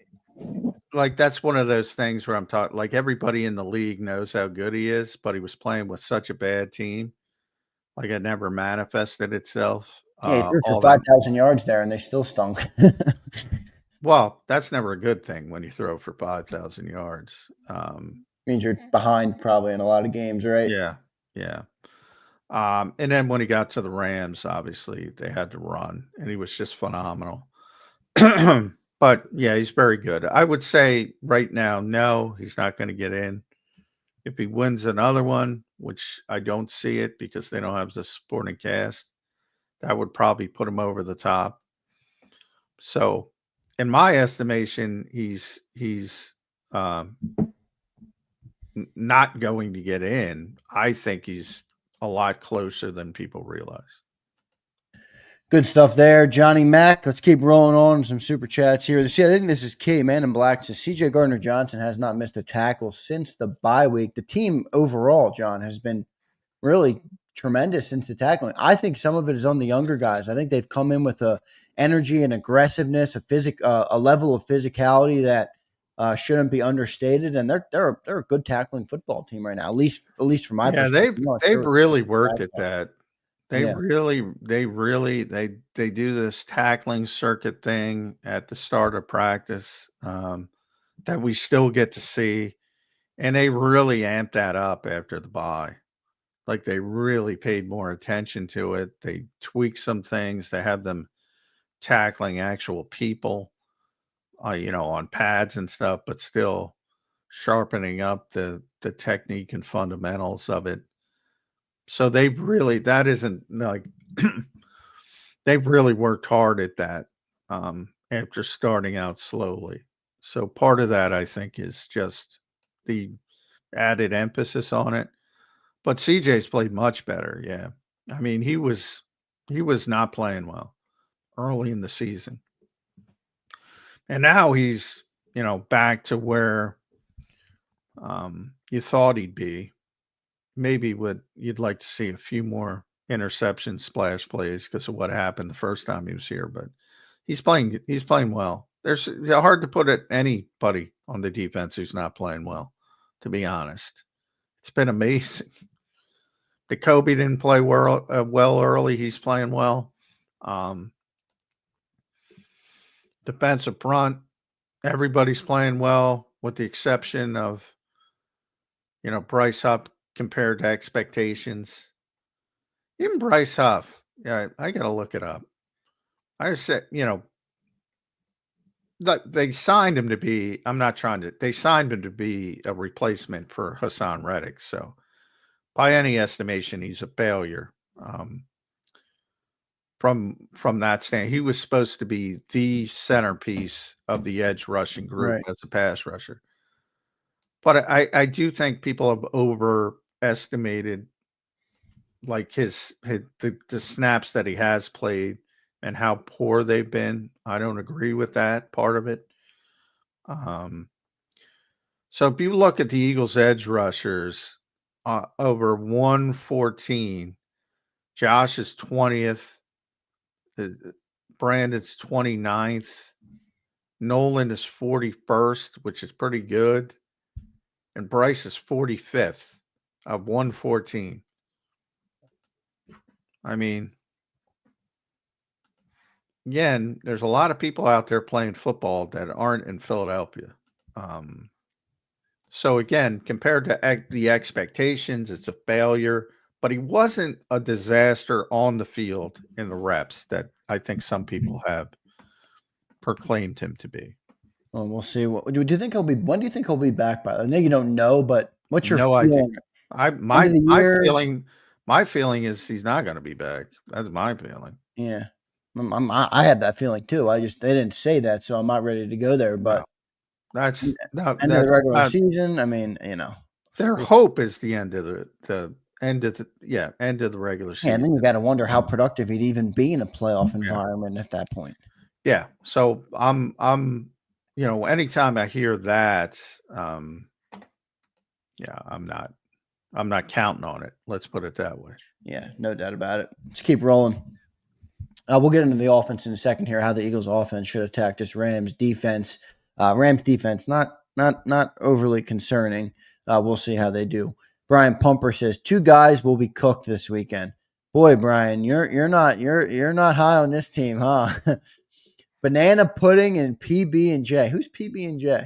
like that's one of those things where I'm talking like everybody in the league knows how good he is, but he was playing with such a bad team. Like it never manifested itself. Yeah, he threw for 5,000 yards there and they still stunk. Well, that's never a good thing when you throw for 5,000 yards. Means you're behind probably in a lot of games, right? Yeah, yeah. And then when he got to the Rams, obviously they had to run, and he was just phenomenal. But yeah, he's very good. I would say right now, no, he's not going to get in. If he wins another one, which I don't see it because they don't have the supporting cast, that would probably put him over the top. So, in my estimation, he's not going to get in. I think he's a lot closer than people realize. Good stuff there, Johnny Mack. Let's keep rolling on some super chats here. See, I think this is key. Man in Black says CJ Gardner-Johnson has not missed a tackle since the bye week. The team overall, John, has been really tremendous since the tackling. I think some of it is on the younger guys. I think they've come in with a energy and aggressiveness, a level of physicality that shouldn't be understated. And they're a good tackling football team right now, at least from my perspective. They've really worked at that. They do this tackling circuit thing at the start of practice that we still get to see. And they really amped that up after the bye. Like they really paid more attention to it. They tweaked some things. They have them tackling actual people, on pads and stuff, but still sharpening up the technique and fundamentals of it. So they've really they've really worked hard at that after starting out slowly. So part of that, I think, is just the added emphasis on it. But CJ's played much better. Yeah. I mean, he was not playing well early in the season. And now he's, back to where you thought he'd be. Maybe you'd like to see a few more interception splash plays because of what happened the first time he was here, but he's playing well. There's hard to put anybody on the defense who's not playing well, to be honest. It's been amazing. Jacoby didn't play well early. He's playing well. Defensive front, everybody's playing well with the exception of, Bryce Huff compared to expectations. Even Bryce Huff, yeah, I got to look it up. I said, they signed him to be, they signed him to be a replacement for Hassan Reddick. So by any estimation, he's a failure. From that stand, he was supposed to be the centerpiece of the edge rushing group as a pass rusher. But I do think people have overestimated like the snaps that he has played and how poor they've been. I don't agree with that part of it. So if you look at the Eagles edge rushers over 114, Josh is 20th. Brandon's 29th. Nolan is 41st, which is pretty good. And Bryce is 45th of 114. I mean, again, there's a lot of people out there playing football that aren't in Philadelphia. So again, compared to the expectations, it's a failure, but he wasn't a disaster on the field in the reps that I think some people have proclaimed him to be. Well, we'll see. What do you think he'll be? When do you think he'll be back by? I know you don't know, but what's your No feeling? idea. My feeling is he's not going to be back. That's my feeling. Yeah, I have that feeling too. They didn't say that, so I'm not ready to go there. But That's end of the regular season. I mean, their hope is the end of the end of the regular season. Yeah, and then you got to wonder how productive he'd even be in a playoff environment at that point. Yeah. So I'm anytime I hear that, I'm not counting on it. Let's put it that way. Yeah, no doubt about it. Let's keep rolling. We'll get into the offense in a second here, how the Eagles offense should attack this Rams defense. Rams defense, not overly concerning. We'll see how they do. Brian Pumper says 2 guys will be cooked this weekend. Boy, Brian, you're not high on this team, huh? Banana pudding and PB&J. Who's PB&J?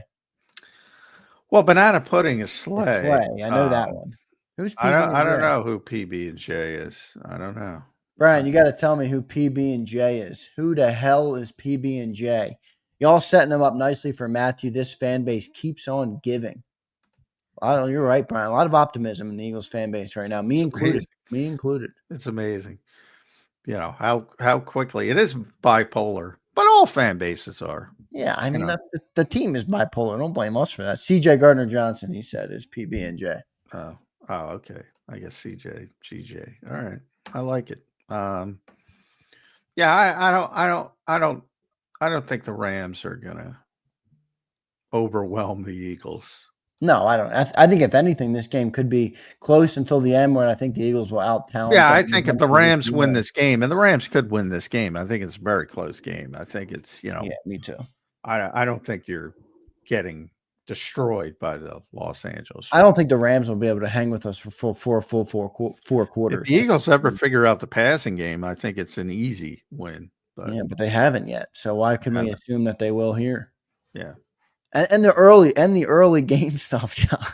Well, banana pudding is Slay. Slay. I know that one. Who's PB&J? I don't know who PB&J is. I don't know. Brian, you got to tell me who PB&J is. Who the hell is PB&J? Y'all setting them up nicely for Matthew. This fan base keeps on giving. You're right, Brian. A lot of optimism in the Eagles fan base right now. Me included. It's amazing. How quickly it is bipolar, but all fan bases are. Yeah, I mean the team is bipolar. Don't blame us for that. CJ Gardner-Johnson, he said, is PB&J. Oh, okay. I guess CJ, GJ. All right, I like it. I don't think the Rams are gonna overwhelm the Eagles. No, I don't. I think if anything, this game could be close until the end, when I think the Eagles will out-talent. Yeah, I think if the Rams win this game, and the Rams could win this game, I think it's a very close game. I think it's Yeah, me too. I don't think you're getting destroyed by the Los Angeles. I don't think the Rams will be able to hang with us for four quarters. If the Eagles ever figure out the passing game, I think it's an easy win. But they haven't yet. So why can we assume that they will here? Yeah. And the early game stuff, John.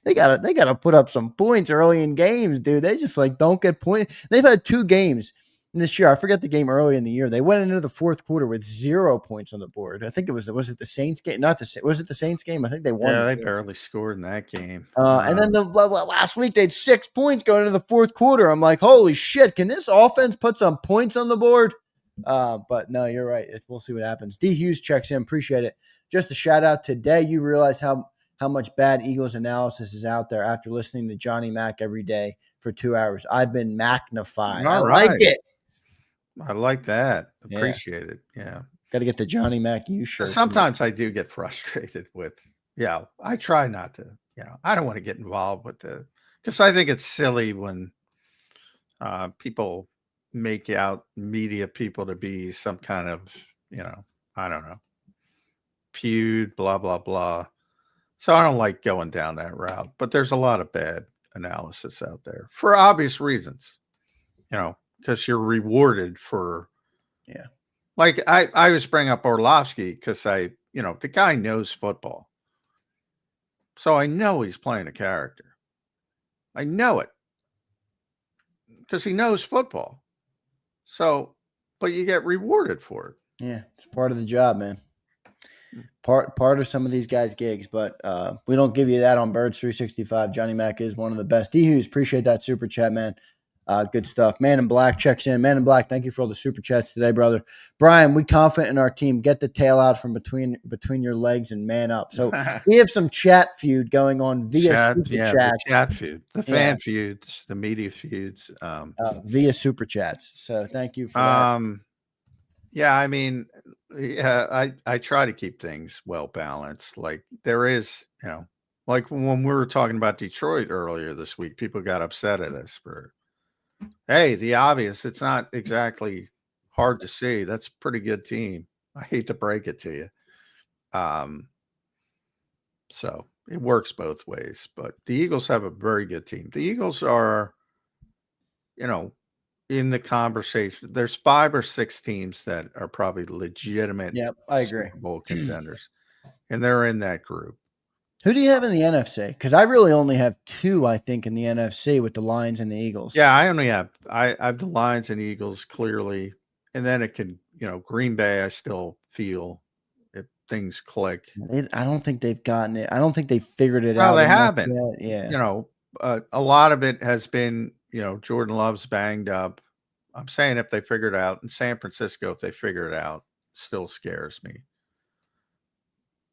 They gotta put up some points early in games, dude. They just don't get points. They've had 2 games this year. I forget the game early in the year. They went into the fourth quarter with 0 points on the board. I think was it the Saints game? Was it the Saints game? I think they won. Yeah, they barely scored in that game. And then the last week they had 6 points going into the fourth quarter. I'm like, holy shit! Can this offense put some points on the board? But no, you're right. We'll see what happens. D Hughes checks in. Appreciate it. Just a shout out today. You realize how much bad Eagles analysis is out there after listening to Johnny Mac every day for 2 hours. I've been magnified. All right. Like it. I like that. Appreciate it. Yeah. Got to get the Johnny Mac U shirt. Sometimes I do get frustrated with, I try not to, I don't want to get involved with because I think it's silly when people make out media people to be some kind of, I don't know, feud, blah, blah, blah. So I don't like going down that route, but there's a lot of bad analysis out there for obvious reasons, because you're rewarded for, like I always bring up Orlovsky because the guy knows football. So I know he's playing a character. I know it because he knows football. So, but you get rewarded for it. Yeah, it's part of the job, man. Part of some of these guys' gigs, but we don't give you that on Birds 365. Johnny Mac is one of the best. D Hughes, appreciate that super chat, man. Good stuff. Man in Black checks in. Man in Black, thank you for all the super chats today, brother. Brian, we confident in our team. Get the tail out from between your legs and man up. So we have some chat feud going on via super chats. The chat feud, the fan feuds, the media feuds, via super chats. So thank you for that. Yeah, I mean, I try to keep things well balanced. Like there is, like when we were talking about Detroit earlier this week, people got upset at us for, hey, the obvious. It's not exactly hard to see. That's a pretty good team. I hate to break it to you. So it works both ways, but the Eagles have a very good team. The Eagles are, in the conversation. There's 5 or 6 teams that are probably legitimate Yep, I agree. Super Bowl contenders, and they're in that group. Who do you have in the NFC? Because I really only have 2, I think, in the NFC with the Lions and the Eagles. Yeah, I have the Lions and Eagles clearly, and then it can, Green Bay. I still feel if things click. I don't think they've gotten it. I don't think they figured it out. Well, they haven't. Yet. Yeah. A lot of it has been, Jordan Love's banged up. I'm saying if they figure it out, in San Francisco, if they figure it out, still scares me.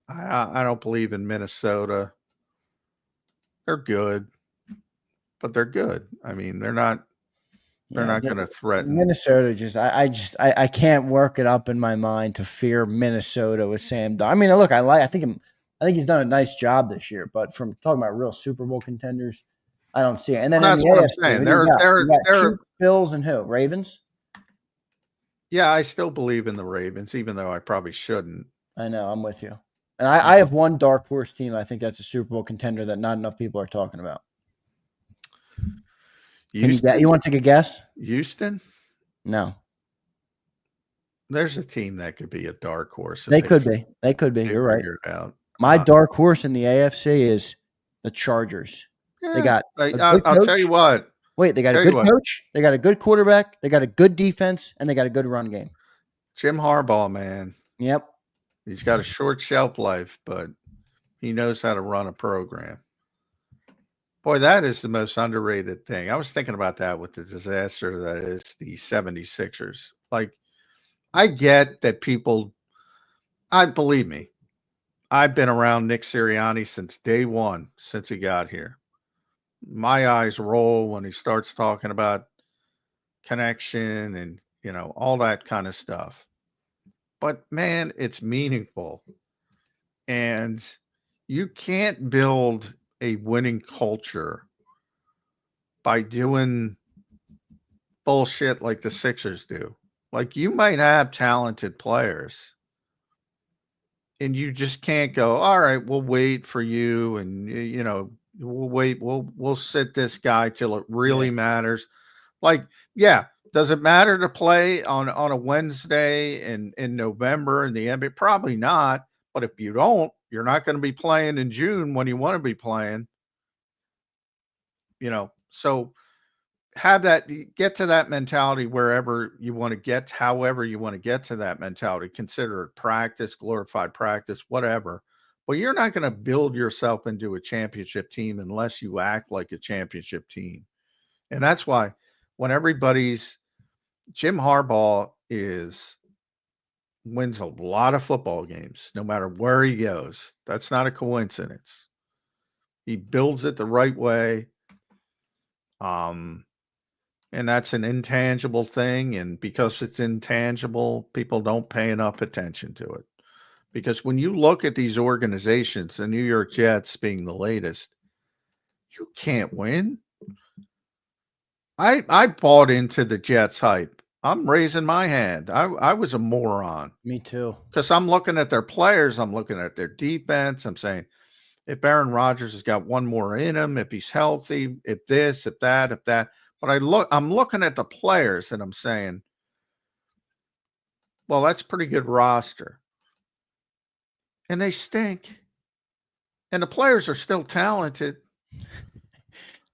I don't believe in Minnesota. They're good, but they're good. I mean, they're not going to threaten Minnesota. I can't work it up in my mind to fear Minnesota with Sam. I mean, look, I think he's done a nice job this year, but from talking about real Super Bowl contenders, I don't see it. And then that's what I'm saying. They're Bills and who? Ravens. Yeah, I still believe in the Ravens, even though I probably shouldn't. I know, I'm with you. And I have one dark horse team. I think that's a Super Bowl contender that not enough people are talking about. You want to take a guess? Houston? No. There's a team that could be a dark horse. They could be. They could be. You're right. Out. My dark horse in the AFC is the Chargers. Yeah, they got. I'll tell you what. Wait, they got a good coach. They got a good quarterback. They got a good defense, and they got a good run game. Jim Harbaugh, man. Yep. He's got a short shelf life, but he knows how to run a program. Boy, that is the most underrated thing. I was thinking about that with the disaster that is the 76ers. Like, I get that people, believe me, I've been around Nick Sirianni since day one, since he got here. My eyes roll when he starts talking about connection and, all that kind of stuff. But, man, it's meaningful. And you can't build a winning culture by doing bullshit like the Sixers do. Like, you might have talented players, and you just can't go, all right, we'll wait for you. And, we'll wait. We'll sit this guy till it really matters. Like, yeah. Does it matter to play on a Wednesday in November in the NBA? Probably not. But if you don't, you're not going to be playing in June when you want to be playing. So get to that mentality wherever you want to get, however you want to get to that mentality. Consider it practice, glorified practice, whatever. But you're not going to build yourself into a championship team unless you act like a championship team. And that's why when Jim Harbaugh wins a lot of football games, no matter where he goes. That's not a coincidence. He builds it the right way. And that's an intangible thing. And because it's intangible, people don't pay enough attention to it. Because when you look at these organizations, the New York Jets being the latest, you can't win. I bought into the Jets hype. I'm raising my hand. I was a moron. Me too. Because I'm looking at their players. I'm looking at their defense. I'm saying, if Aaron Rodgers has got one more in him, if he's healthy, if this, if that. But I'm looking at the players and I'm saying, well, that's a pretty good roster. And they stink. And the players are still talented.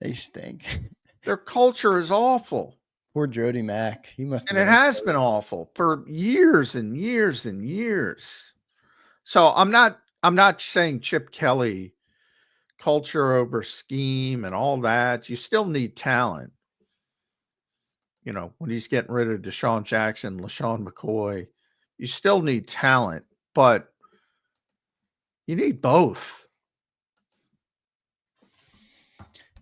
They stink. Their culture is awful. Poor Jody Mack. He must. And it has been awful for years and years and years. So I'm not saying Chip Kelly, culture over scheme and all that. You still need talent. When he's getting rid of Deshaun Jackson, LaShawn McCoy, you still need talent, but you need both.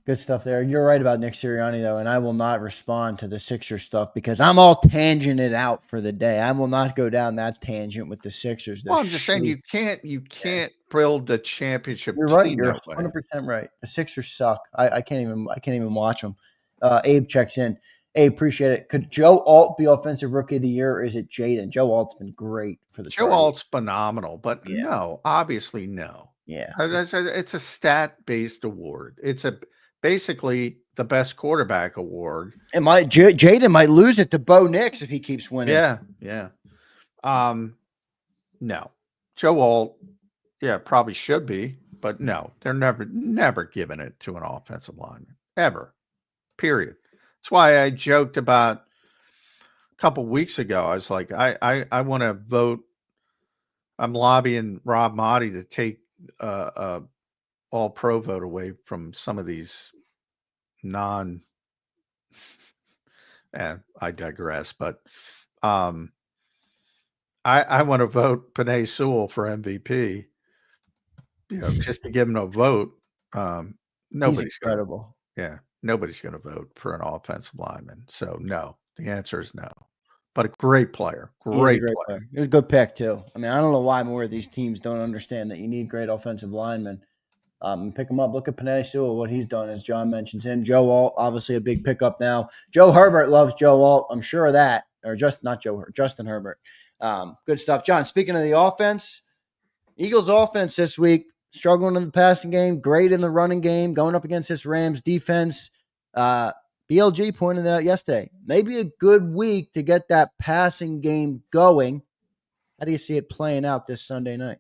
Good stuff there. You're right about Nick Sirianni, though, and I will not respond to the Sixers stuff because I'm all tangented out for the day. I will not go down that tangent with the Sixers. Well, I'm just saying you can't build the championship. You're right. You're 100% right. The Sixers suck. I can't even watch them. Abe checks in. Hey, appreciate it. Could Joe Alt be offensive rookie of the year, or is it Jaden? Joe Alt's been great for the Joe Chargers. Alt's phenomenal, but Yeah. no, obviously no. Yeah. It's a stat-based award. It's basically the best quarterback award. It might Jaden might lose it to Bo Nix if he keeps winning. Yeah. No. Joe Alt, probably should be, but no, they're never giving it to an offensive lineman. Ever. Period. That's why I joked about a couple weeks ago. I was like, I want to vote. I'm lobbying Rob Motti to take all pro vote away from some of these I digress, but I want to vote Penei Sewell for MVP, just to give him a vote. Nobody's incredible. Nobody's going to vote for an offensive lineman. So no, the answer is no. But a great player. Great player. It was a good pick too. I mean, I don't know why more of these teams don't understand that you need great offensive linemen. Pick him up. Look at Penei Sewell, what he's done, as John mentions him. Joe Alt, obviously a big pickup now. Joe Herbert loves Joe Alt. I'm sure of that. Or Justin Herbert. Good stuff. John, speaking of the offense, Eagles offense this week, struggling in the passing game, great in the running game, going up against this Rams defense. BLG pointed that out yesterday. Maybe a good week to get that passing game going. How do you see it playing out this Sunday night?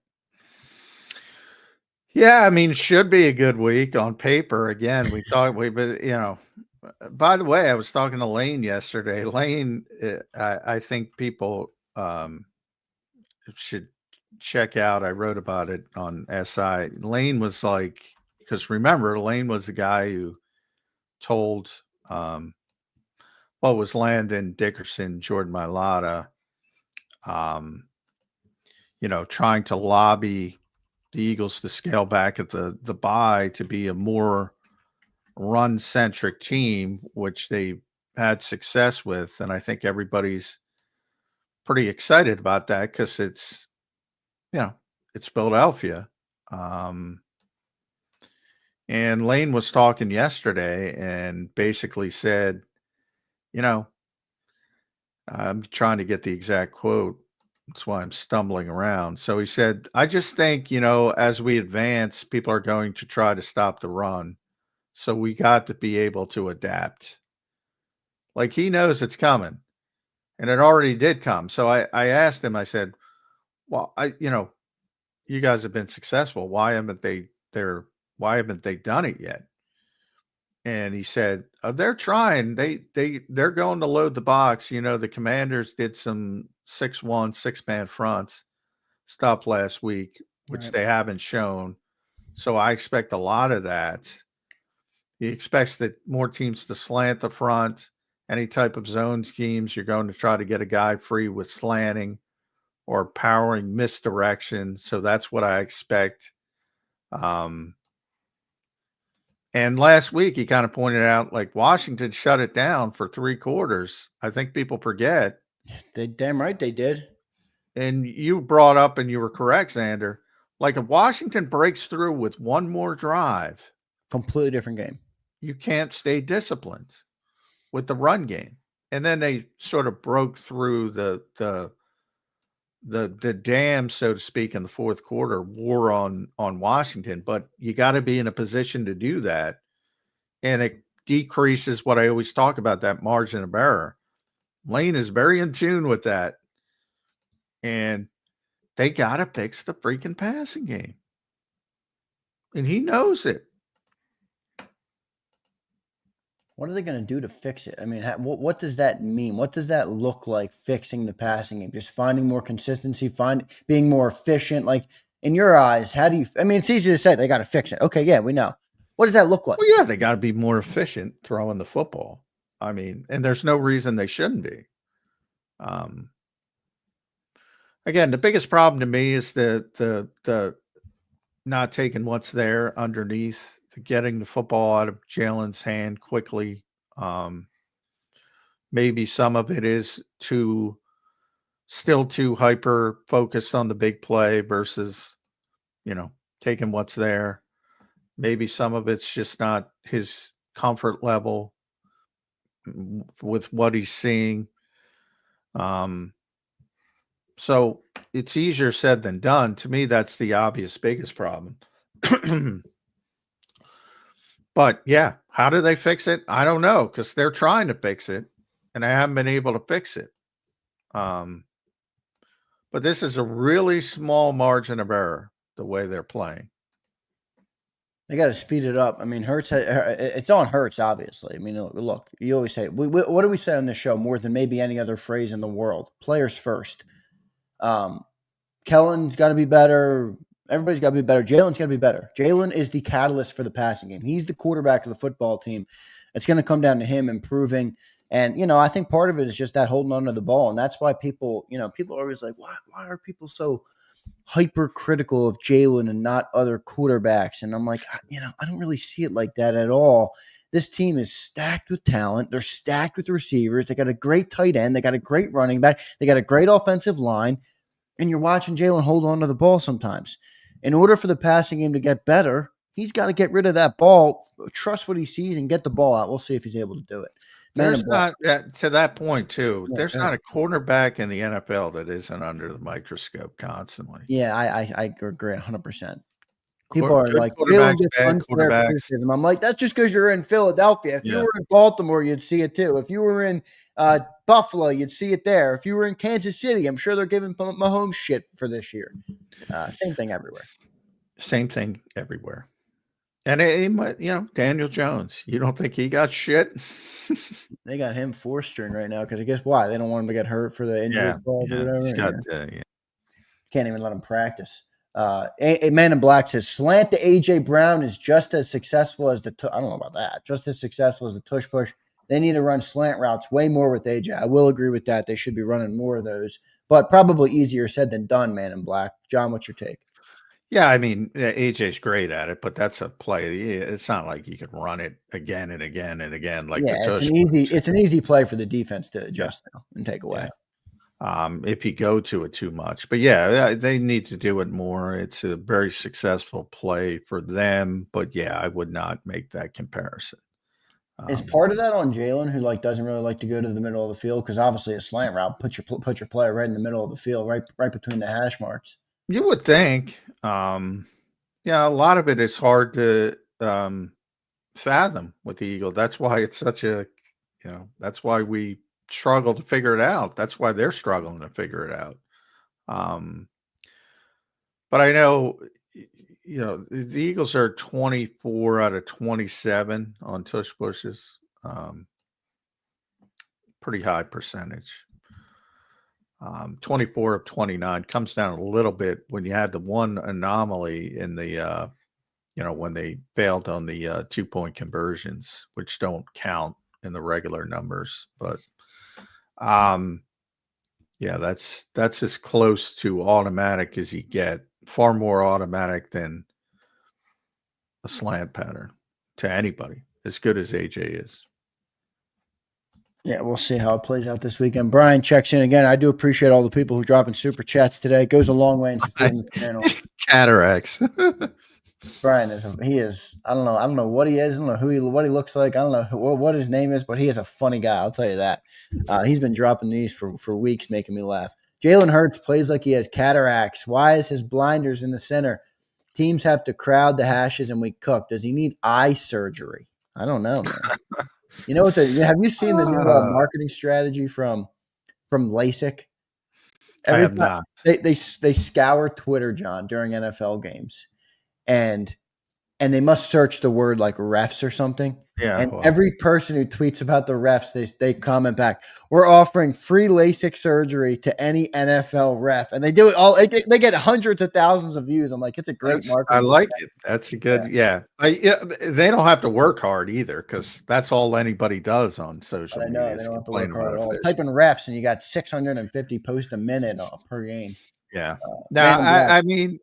Yeah, I mean, should be a good week on paper. Again, but by the way, I was talking to Lane yesterday. Lane, I think people should check out. I wrote about it on SI. Lane was like, because remember, Lane was the guy who told was Landon Dickerson, Jordan Mailata, trying to lobby the Eagles to scale back at the bye to be a more run-centric team, which they had success with. And I think everybody's pretty excited about that because it's Philadelphia. And Lane was talking yesterday and basically said, I'm trying to get the exact quote. That's why I'm stumbling around. So he said, I just think, as we advance, people are going to try to stop the run. So we got to be able to adapt. Like he knows it's coming. And it already did come. So I asked him, I said, well, you guys have been successful. Why haven't they done it yet? And he said, they're trying. They're going to load the box. The Commanders did some 6-1 6-man fronts stuff last week, which they haven't shown. So I expect a lot of that. He expects that more teams to slant the front. Any type of zone schemes, you're going to try to get a guy free with slanting or powering misdirection. So that's what I expect. And last week, he kind of pointed out, like, Washington shut it down for 3 quarters. I think people forget. They damn right they did. And you brought up, and you were correct, Zander, like if Washington breaks through with one more drive, completely different game. You can't stay disciplined with the run game. And then they sort of broke through the dam, so to speak, in the fourth quarter, war on Washington. But you got to be in a position to do that. And it decreases what I always talk about, that margin of error. Lane is very in tune with that. And they got to fix the freaking passing game. And he knows it. What are they going to do to fix it? I mean, what does that mean? What does that look like, fixing the passing game? Just finding more consistency, being more efficient? Like, in your eyes, how do you – I mean, it's easy to say they got to fix it. Okay, yeah, we know. What does that look like? Well, yeah, they got to be more efficient throwing the football. I mean, and there's no reason they shouldn't be. Again, the biggest problem to me is the not taking what's there underneath, getting the football out of Jalen's hand quickly. Maybe some of it is still too hyper focused on the big play versus, taking what's there. Maybe some of it's just not his comfort level. with what he's seeing. So it's easier said than done. To me, that's the obvious biggest problem. But yeah, how do they fix it? I don't know, because they're trying to fix it and I haven't been able to fix it. But this is a really small margin of error, the way they're playing. They got to speed it up. I mean, Hurts, it's on Hurts, obviously. I mean, look, you always say, what do we say on this show more than maybe any other phrase in the world? Players first. Kellen's got to be better. Everybody's got to be better. Jalen's got to be better. Jalen is the catalyst for the passing game. He's the quarterback of the football team. It's going to come down to him improving. And, I think part of it is just that holding on to the ball. And that's why people are always like, why are people so hypercritical of Jalen and not other quarterbacks? And I'm like, I don't really see it like that at all. This team is stacked with talent. They're stacked with receivers. They got a great tight end. They got a great running back. They got a great offensive line. And you're watching Jalen hold on to the ball sometimes. In order for the passing game to get better, he's got to get rid of that ball, trust what he sees, and get the ball out. We'll see if he's able to do it. There's not, to that point, too, there's not a quarterback in the NFL that isn't under the microscope constantly. Yeah, I agree 100%. People are like, quarterbacks, bad quarterbacks. I'm like, that's just because you're in Philadelphia. If you were in Baltimore, you'd see it too. If you were in Buffalo, you'd see it there. If you were in Kansas City, I'm sure they're giving Mahomes shit for this year. Same thing everywhere. Same thing everywhere. And Daniel Jones, you don't think he got shit? They got him 4th-string right now because guess why? They don't want him to get hurt for the injury clause or whatever. Can't even let him practice. A Man in Black says slant to AJ Brown is just as successful as I don't know about that. Just as successful as the tush push. They need to run slant routes way more with AJ. I will agree with that. They should be running more of those, but probably easier said than done. Man in Black. John, what's your take? Yeah, I mean, AJ's great at it, but that's a play. It's not like you can run it again and again and again. Like it's an easy play for the defense to adjust now and take away. If you go to it too much. But yeah, they need to do it more. It's a very successful play for them. But yeah, I would not make that comparison. Is part of that on Jalen, who doesn't really like to go to the middle of the field? Because obviously a slant route put your player right in the middle of the field, right between the hash marks. You would think. A lot of it is hard to fathom with the Eagle. That's why it's such a, that's why we struggle to figure it out. That's why they're struggling to figure it out. But I know, the Eagles are 24 out of 27 on tush pushes. Pretty high percentage. 24 of 29 comes down a little bit when you had the one anomaly in the, when they failed on the 2-point conversions, which don't count in the regular numbers. But that's as close to automatic as you get. Far more automatic than a slant pattern to anybody, as good as AJ is. Yeah, we'll see how it plays out this weekend. Brian checks in again. I do appreciate all the people who drop in super chats today. It goes a long way in supporting the channel. Cataracts. Brian is I don't know what he is. I don't know what he looks like. I don't know what his name is, but he is a funny guy. I'll tell you that. He's been dropping these for weeks, making me laugh. Jalen Hurts plays like he has cataracts. Why is his blinders in the center? Teams have to crowd the hashes and we cook. Does he need eye surgery? I don't know, man. You know what? Have you seen the new marketing strategy from LASIK? I have not. They scour Twitter, John, during NFL games, and they must search the word like refs or something. Yeah. And every person who tweets about the refs, they comment back, "We're offering free LASIK surgery to any NFL ref," and they do it all. They get hundreds of thousands of views. I'm like, it's a great marketing. I like it. That's a good. Yeah. They don't have to work hard either, because that's all anybody does on social media. I know they don't have to work hard at all. Type in refs, and you got 650 posts a minute per game. Yeah. Now, I mean,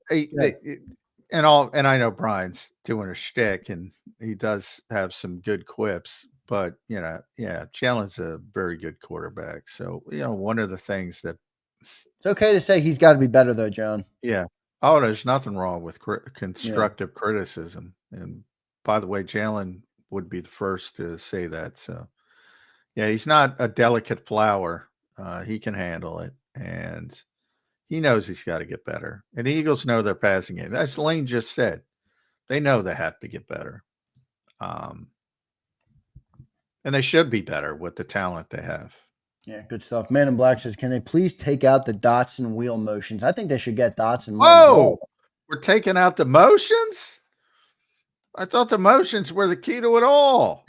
and I know Brian's doing a shtick, and he does have some good quips, but Jalen's a very good quarterback. So, one of the things that it's okay to say he's got to be better though, John. Yeah. Oh, there's nothing wrong with constructive criticism. And by the way, Jalen would be the first to say that. So, Yeah, he's not a delicate flower. He can handle it, and he knows he's got to get better. And the Eagles know their passing game. As Lane just said, they know they have to get better. And they should be better with the talent they have. Yeah, good stuff. Man in Black says, can they please take out the dots and wheel motions? I think they should get dots and Whoa, we're taking out the motions? I thought the motions were the key to it all.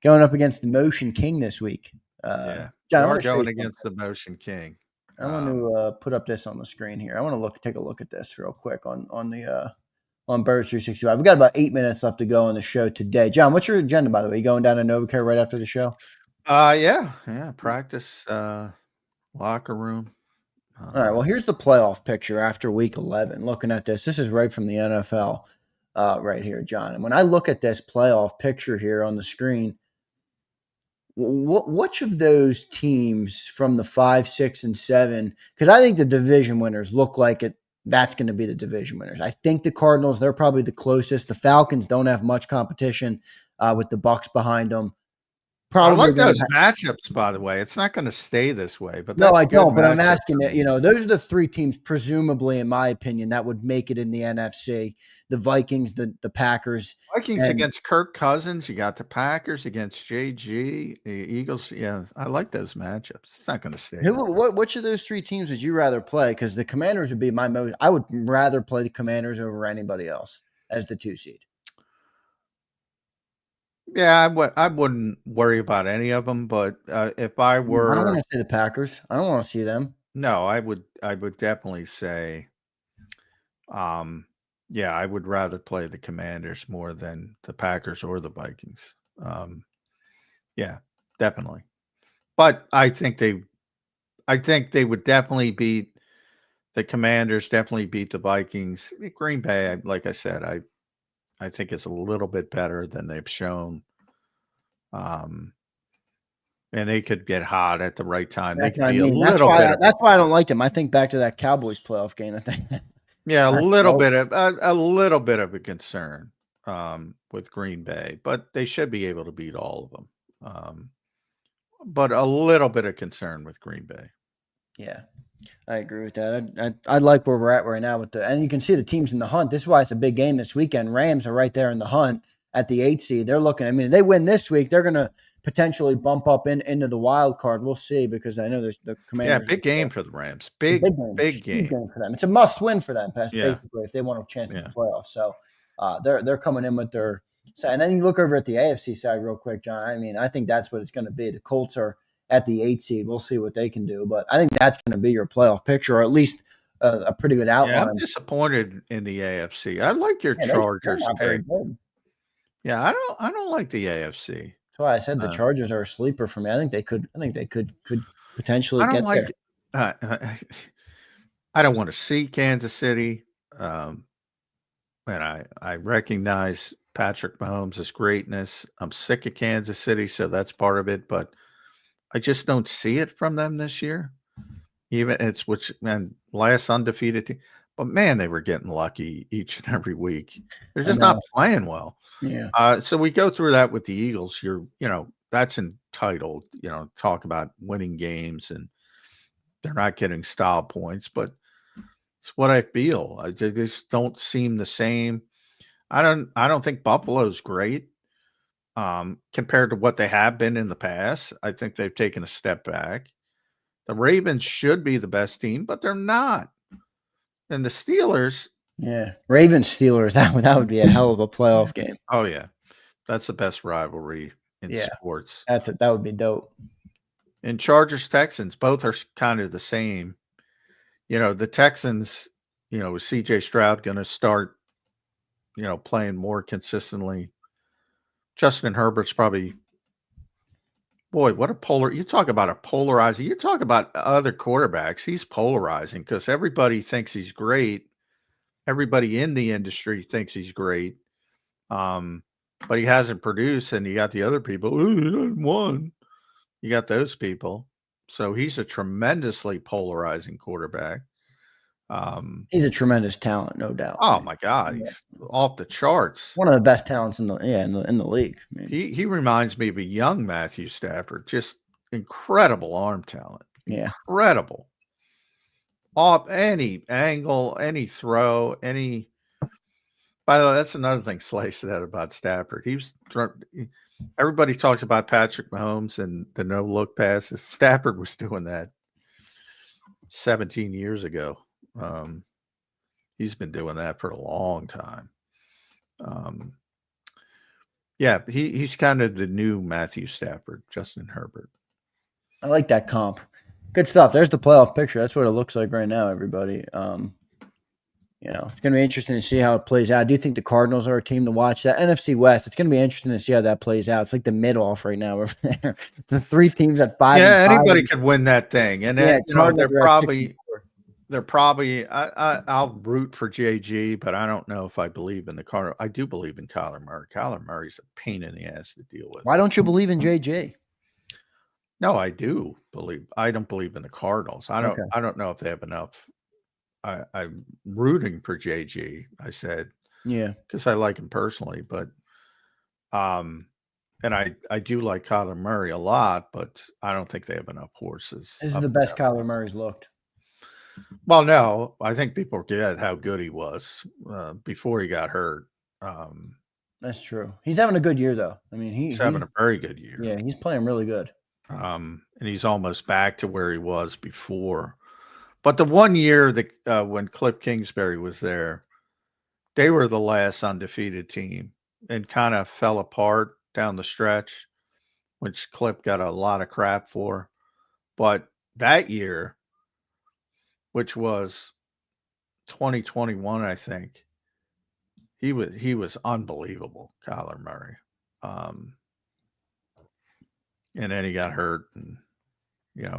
Going up against the Motion King this week. Yeah, John, we're going against the Motion King. I want to put up this on the screen here. I want to take a look at this real quick on Birds 365. We've got about 8 minutes left to go on the show today. John, what's your agenda, by the way? You going down to NovaCare right after the show? Yeah. Practice, locker room. All right. Well, here's the playoff picture after week 11. Looking at this is right from the NFL right here, John. And when I look at this playoff picture here on the screen, which of those teams from the 5, 6, and 7? Because I think the division winners look like it. That's going to be the division winners. I think the Cardinals, they're probably the closest. The Falcons don't have much competition with the Bucks behind them. Probably I like those matchups, by the way. It's not going to stay this way, but no, I don't. But I'm asking that, those are the 3 teams, presumably, in my opinion, that would make it in the NFC. The Vikings, the Packers. Vikings against Kirk Cousins. You got the Packers against JG, the Eagles. Yeah, I like those matchups. It's not going to stay. Which of those 3 teams would you rather play? Because the Commanders would be my most. I would rather play the Commanders over anybody else as the 2 seed. Yeah, I wouldn't worry about any of them, but if I were, I don't want to say the Packers. I don't want to see them. No, I would definitely say, yeah, I would rather play the Commanders more than the Packers or the Vikings. Yeah, definitely. But I think they would definitely beat the Commanders. Definitely beat the Vikings. Green Bay, like I said, I think it's a little bit better than they've shown. And they could get hot at the right time. They could be a little bit. That's why I don't like them. I think back to that Cowboys playoff game. I think. Yeah, a little bit of a concern with Green Bay, but they should be able to beat all of them. But a little bit of concern with Green Bay. Yeah. I agree with that. I like where we're at right now and you can see the teams in the hunt. This is why it's a big game this weekend. Rams are right there in the hunt at the 8 seed. They're looking. I mean, if they win this week, they're going to potentially bump up into the wild card. We'll see because I know there's the Commanders. Yeah, big game for the Rams. Big game for them. It's a must win for them, basically, if they want a chance in the playoffs. So they're coming in with their. And then you look over at the AFC side real quick, John. I mean, I think that's what it's going to be. The Colts are at the 8 seed. We'll see what they can do. But I think that's going to be your playoff picture, or at least a pretty good outline. Yeah, I'm disappointed in the AFC. I like your Chargers pick. Yeah, I don't like the AFC. That's why I said the Chargers are a sleeper for me. I think they could potentially get there. I don't want to see Kansas City. And I recognize Patrick Mahomes' greatness. I'm sick of Kansas City, so that's part of it. But I just don't see it from them this year. Last undefeated team. But man, they were getting lucky each and every week. They're just not playing well. Yeah. So we go through that with the Eagles. That's entitled, talk about winning games, and they're not getting style points, but it's what I feel. They just don't seem the same. I don't think Buffalo's great compared to what they have been in the past. I think they've taken a step back. The Ravens should be the best team, but they're not. And the Steelers. Yeah. Ravens-Steelers, that would be a hell of a playoff game. Oh, yeah. That's the best rivalry in sports. That would be dope. And Chargers-Texans, both are kind of the same. The Texans, with C.J. Stroud going to start, playing more consistently. Justin Herbert's probably, boy, what a you talk about a polarizing. You talk about other quarterbacks. He's polarizing because everybody thinks he's great. Everybody in the industry thinks he's great. But he hasn't produced, and you got the other people. He hasn't won. You got those people. So he's a tremendously polarizing quarterback. He's a tremendous talent, no doubt. Oh my God, he's off the charts. One of the best talents in the league. I mean, He reminds me of a young Matthew Stafford, just incredible arm talent. Yeah. Incredible. Off any angle, any throw, any. By the way, that's another thing Slay said about Stafford. Everybody talks about Patrick Mahomes and the no-look passes. Stafford was doing that 17 years ago. He's been doing that for a long time. Yeah, he's kind of the new Matthew Stafford, Justin Herbert. I like that comp. Good stuff. There's the playoff picture. That's what it looks like right now, everybody. It's going to be interesting to see how it plays out. I do think the Cardinals are a team to watch. That NFC West, it's going to be interesting to see how that plays out. It's like the mid-off right now over there. The three teams at 5. Yeah, and 5. anybody could win that thing, and Yeah, they're probably. I'll root for JG, but I don't know if I believe in the Cardinals. I do believe in Kyler Murray. Kyler Murray's a pain in the ass to deal with. Why don't you believe in JJ? No, I do believe. I don't believe in the Cardinals. I don't know if they have enough. I'm rooting for JG. I said, yeah, because I like him personally, but and I do like Kyler Murray a lot, but I don't think they have enough horses. This is the best Kyler Murray's looked. Well, no, I think people forget how good he was before he got hurt. That's true. He's having a good year, though. I mean, he's having a very good year. Yeah, he's playing really good. And he's almost back to where he was before. But the one year that when Cliff Kingsbury was there, they were the last undefeated team and kind of fell apart down the stretch, which Cliff got a lot of crap for. But that year, which was 2021, I think, he was unbelievable, Kyler Murray. And then he got hurt, and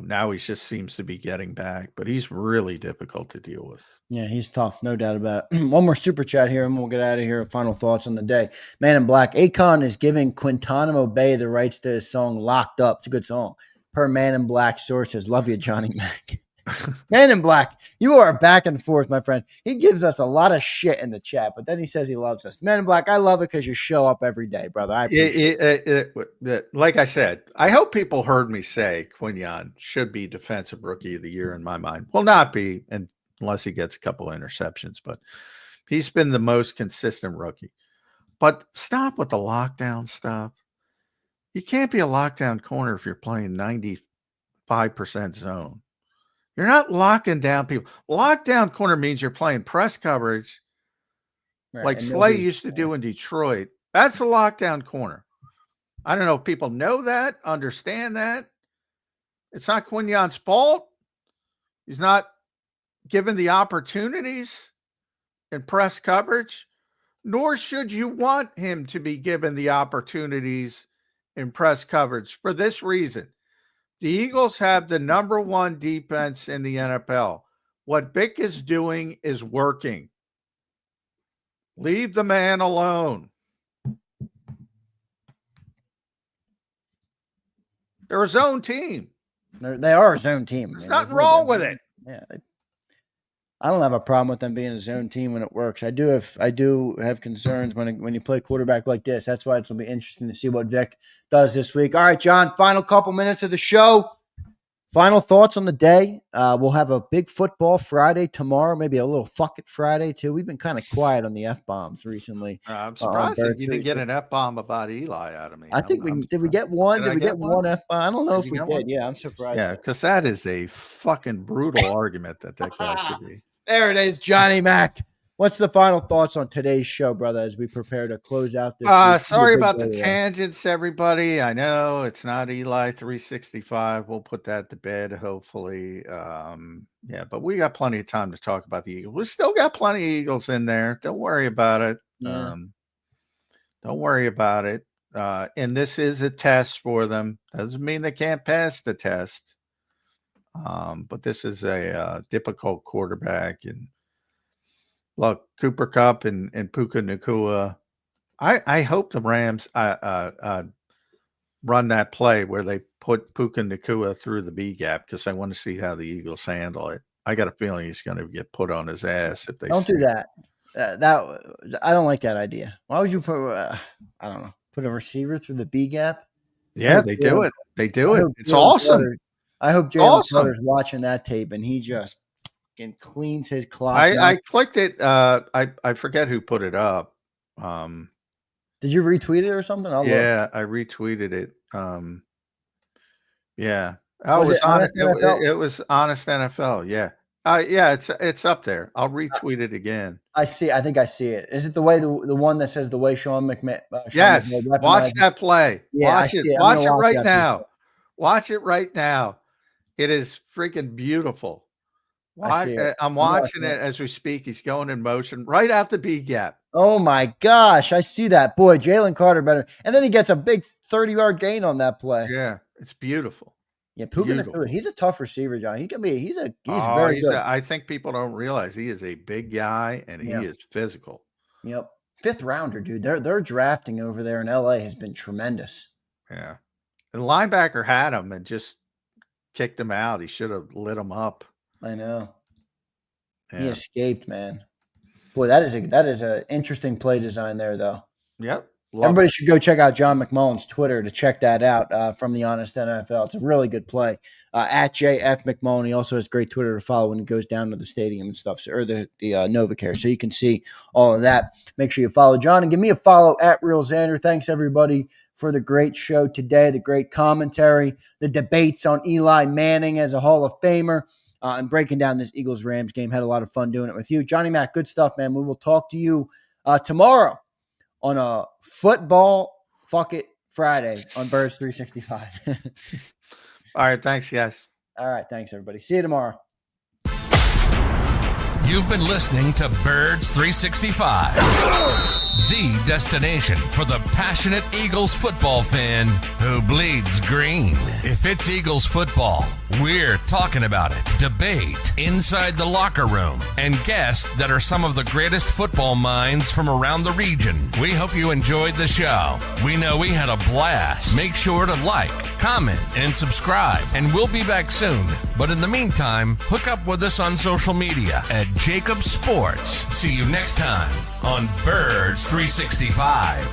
now he just seems to be getting back, but he's really difficult to deal with. Yeah, he's tough, no doubt about it. One more super chat here, and we'll get out of here. Final thoughts on the day. Man in Black, Akon is giving Guantanamo Bay the rights to his song "Locked Up." It's a good song. Per Man in Black sources, love you, Johnny Mac. Man in Black, you are back and forth, my friend. He gives us a lot of shit in the chat, but then he says he loves us. Man in Black, I love it because you show up every day, brother. I appreciate it. Like I said, I hope people heard me say Quinyon should be Defensive Rookie of the Year in my mind. Will not be, unless he gets a couple of interceptions, but he's been the most consistent rookie. But stop with the lockdown stuff. You can't be a lockdown corner if you're playing 95% zone. You're not locking down people. Lockdown corner means you're playing press coverage like Slay used to do in Detroit. That's a lockdown corner. I don't know if people know that, understand that. It's not Quinyon's fault. He's not given the opportunities in press coverage, nor should you want him to be given the opportunities in press coverage for this reason. The Eagles have the number one defense in the NFL. What Vic is doing is working. Leave the man alone. They're a zone team. They are a zone team. There's nothing wrong with it. Yeah, I don't have a problem with them being a zone team when it works. I do have concerns when you play quarterback like this. That's why it's going to be interesting to see what Vic does this week. All right, John, final couple minutes of the show. Final thoughts on the day. We'll have a big football Friday tomorrow, maybe a little fuck it Friday too. We've been kind of quiet on the F-bombs recently. I'm surprised that you didn't get an F-bomb about Eli out of me. I think did we get one? Did we get one F-bomb? I don't know if we did. One? Yeah, I'm surprised. Yeah, because that is a fucking brutal argument that guy should be. There it is, Johnny Mac. What's the final thoughts on today's show, brother, as we prepare to close out this week? Sorry about the tangents, everybody. I know it's not Eli 365. We'll put that to bed, hopefully. Yeah, but we got plenty of time to talk about the Eagles. We still got plenty of Eagles in there. Don't worry about it. Yeah. Don't worry about it. And this is a test for them. Doesn't mean they can't pass the test. But this is a difficult quarterback. And look, Cooper Kupp and Puka Nacua. I hope the Rams run that play where they put Puka Nacua through the B gap, because I want to see how the Eagles handle it. I got a feeling he's going to get put on his ass if they Don't do that. I don't like that idea. Why would you put? I don't know. Put a receiver through the B gap. Yeah, they do it. They do it. It's awesome. I hope Jalen Carter's watching that tape and he just cleans his clock. I clicked it. I forget who put it up. Did you retweet it or something? Yeah, I retweeted it. Yeah. Was it Honest NFL? It was Honest NFL. Yeah. Yeah, it's up there. I'll retweet it again. I think I see it. Is it the way the one that says the way Sean McMahon? Yes. Watch that play. Yeah, watch it. Watch it right now. Watch it right now. It is freaking beautiful. I'm watching it as we speak. He's going in motion right out the B gap. Oh my gosh, I see that. Boy, Jalen Carter better. And then he gets a big 30-yard gain on that play. Yeah, it's beautiful. Yeah, he's a tough receiver, John. He's very good. I think people don't realize he is a big guy and he is physical. Yep. 5th rounder, dude. Their drafting over there in LA has been tremendous. Yeah. And the linebacker had him and just kicked him out. He should have lit him up. I know. Yeah. He escaped, man. Boy, that is an interesting play design there, though. Yep. Everybody should go check out John McMullen's Twitter to check that out from the Honest NFL. It's a really good play. At JF McMullen. He also has great Twitter to follow when he goes down to the stadium and stuff, or the NovaCare. So you can see all of that. Make sure you follow John and give me a follow at Real Zander. Thanks, everybody, for the great show today, the great commentary, the debates on Eli Manning as a Hall of Famer, and breaking down this Eagles-Rams game. Had a lot of fun doing it with you. Johnny Mac, good stuff, man. We will talk to you tomorrow on a football fuck it Friday on Birds 365. All right. Thanks, guys. All right. Thanks, everybody. See you tomorrow. You've been listening to Birds 365, the destination for the passionate Eagles football fan who bleeds green. If it's Eagles football, we're talking about it. Debate, inside the locker room, and guests that are some of the greatest football minds from around the region. We hope you enjoyed the show. We know we had a blast. Make sure to like, comment, and subscribe, and we'll be back soon. But in the meantime, hook up with us on social media at JAKIB Sports. See you next time on Birds 365.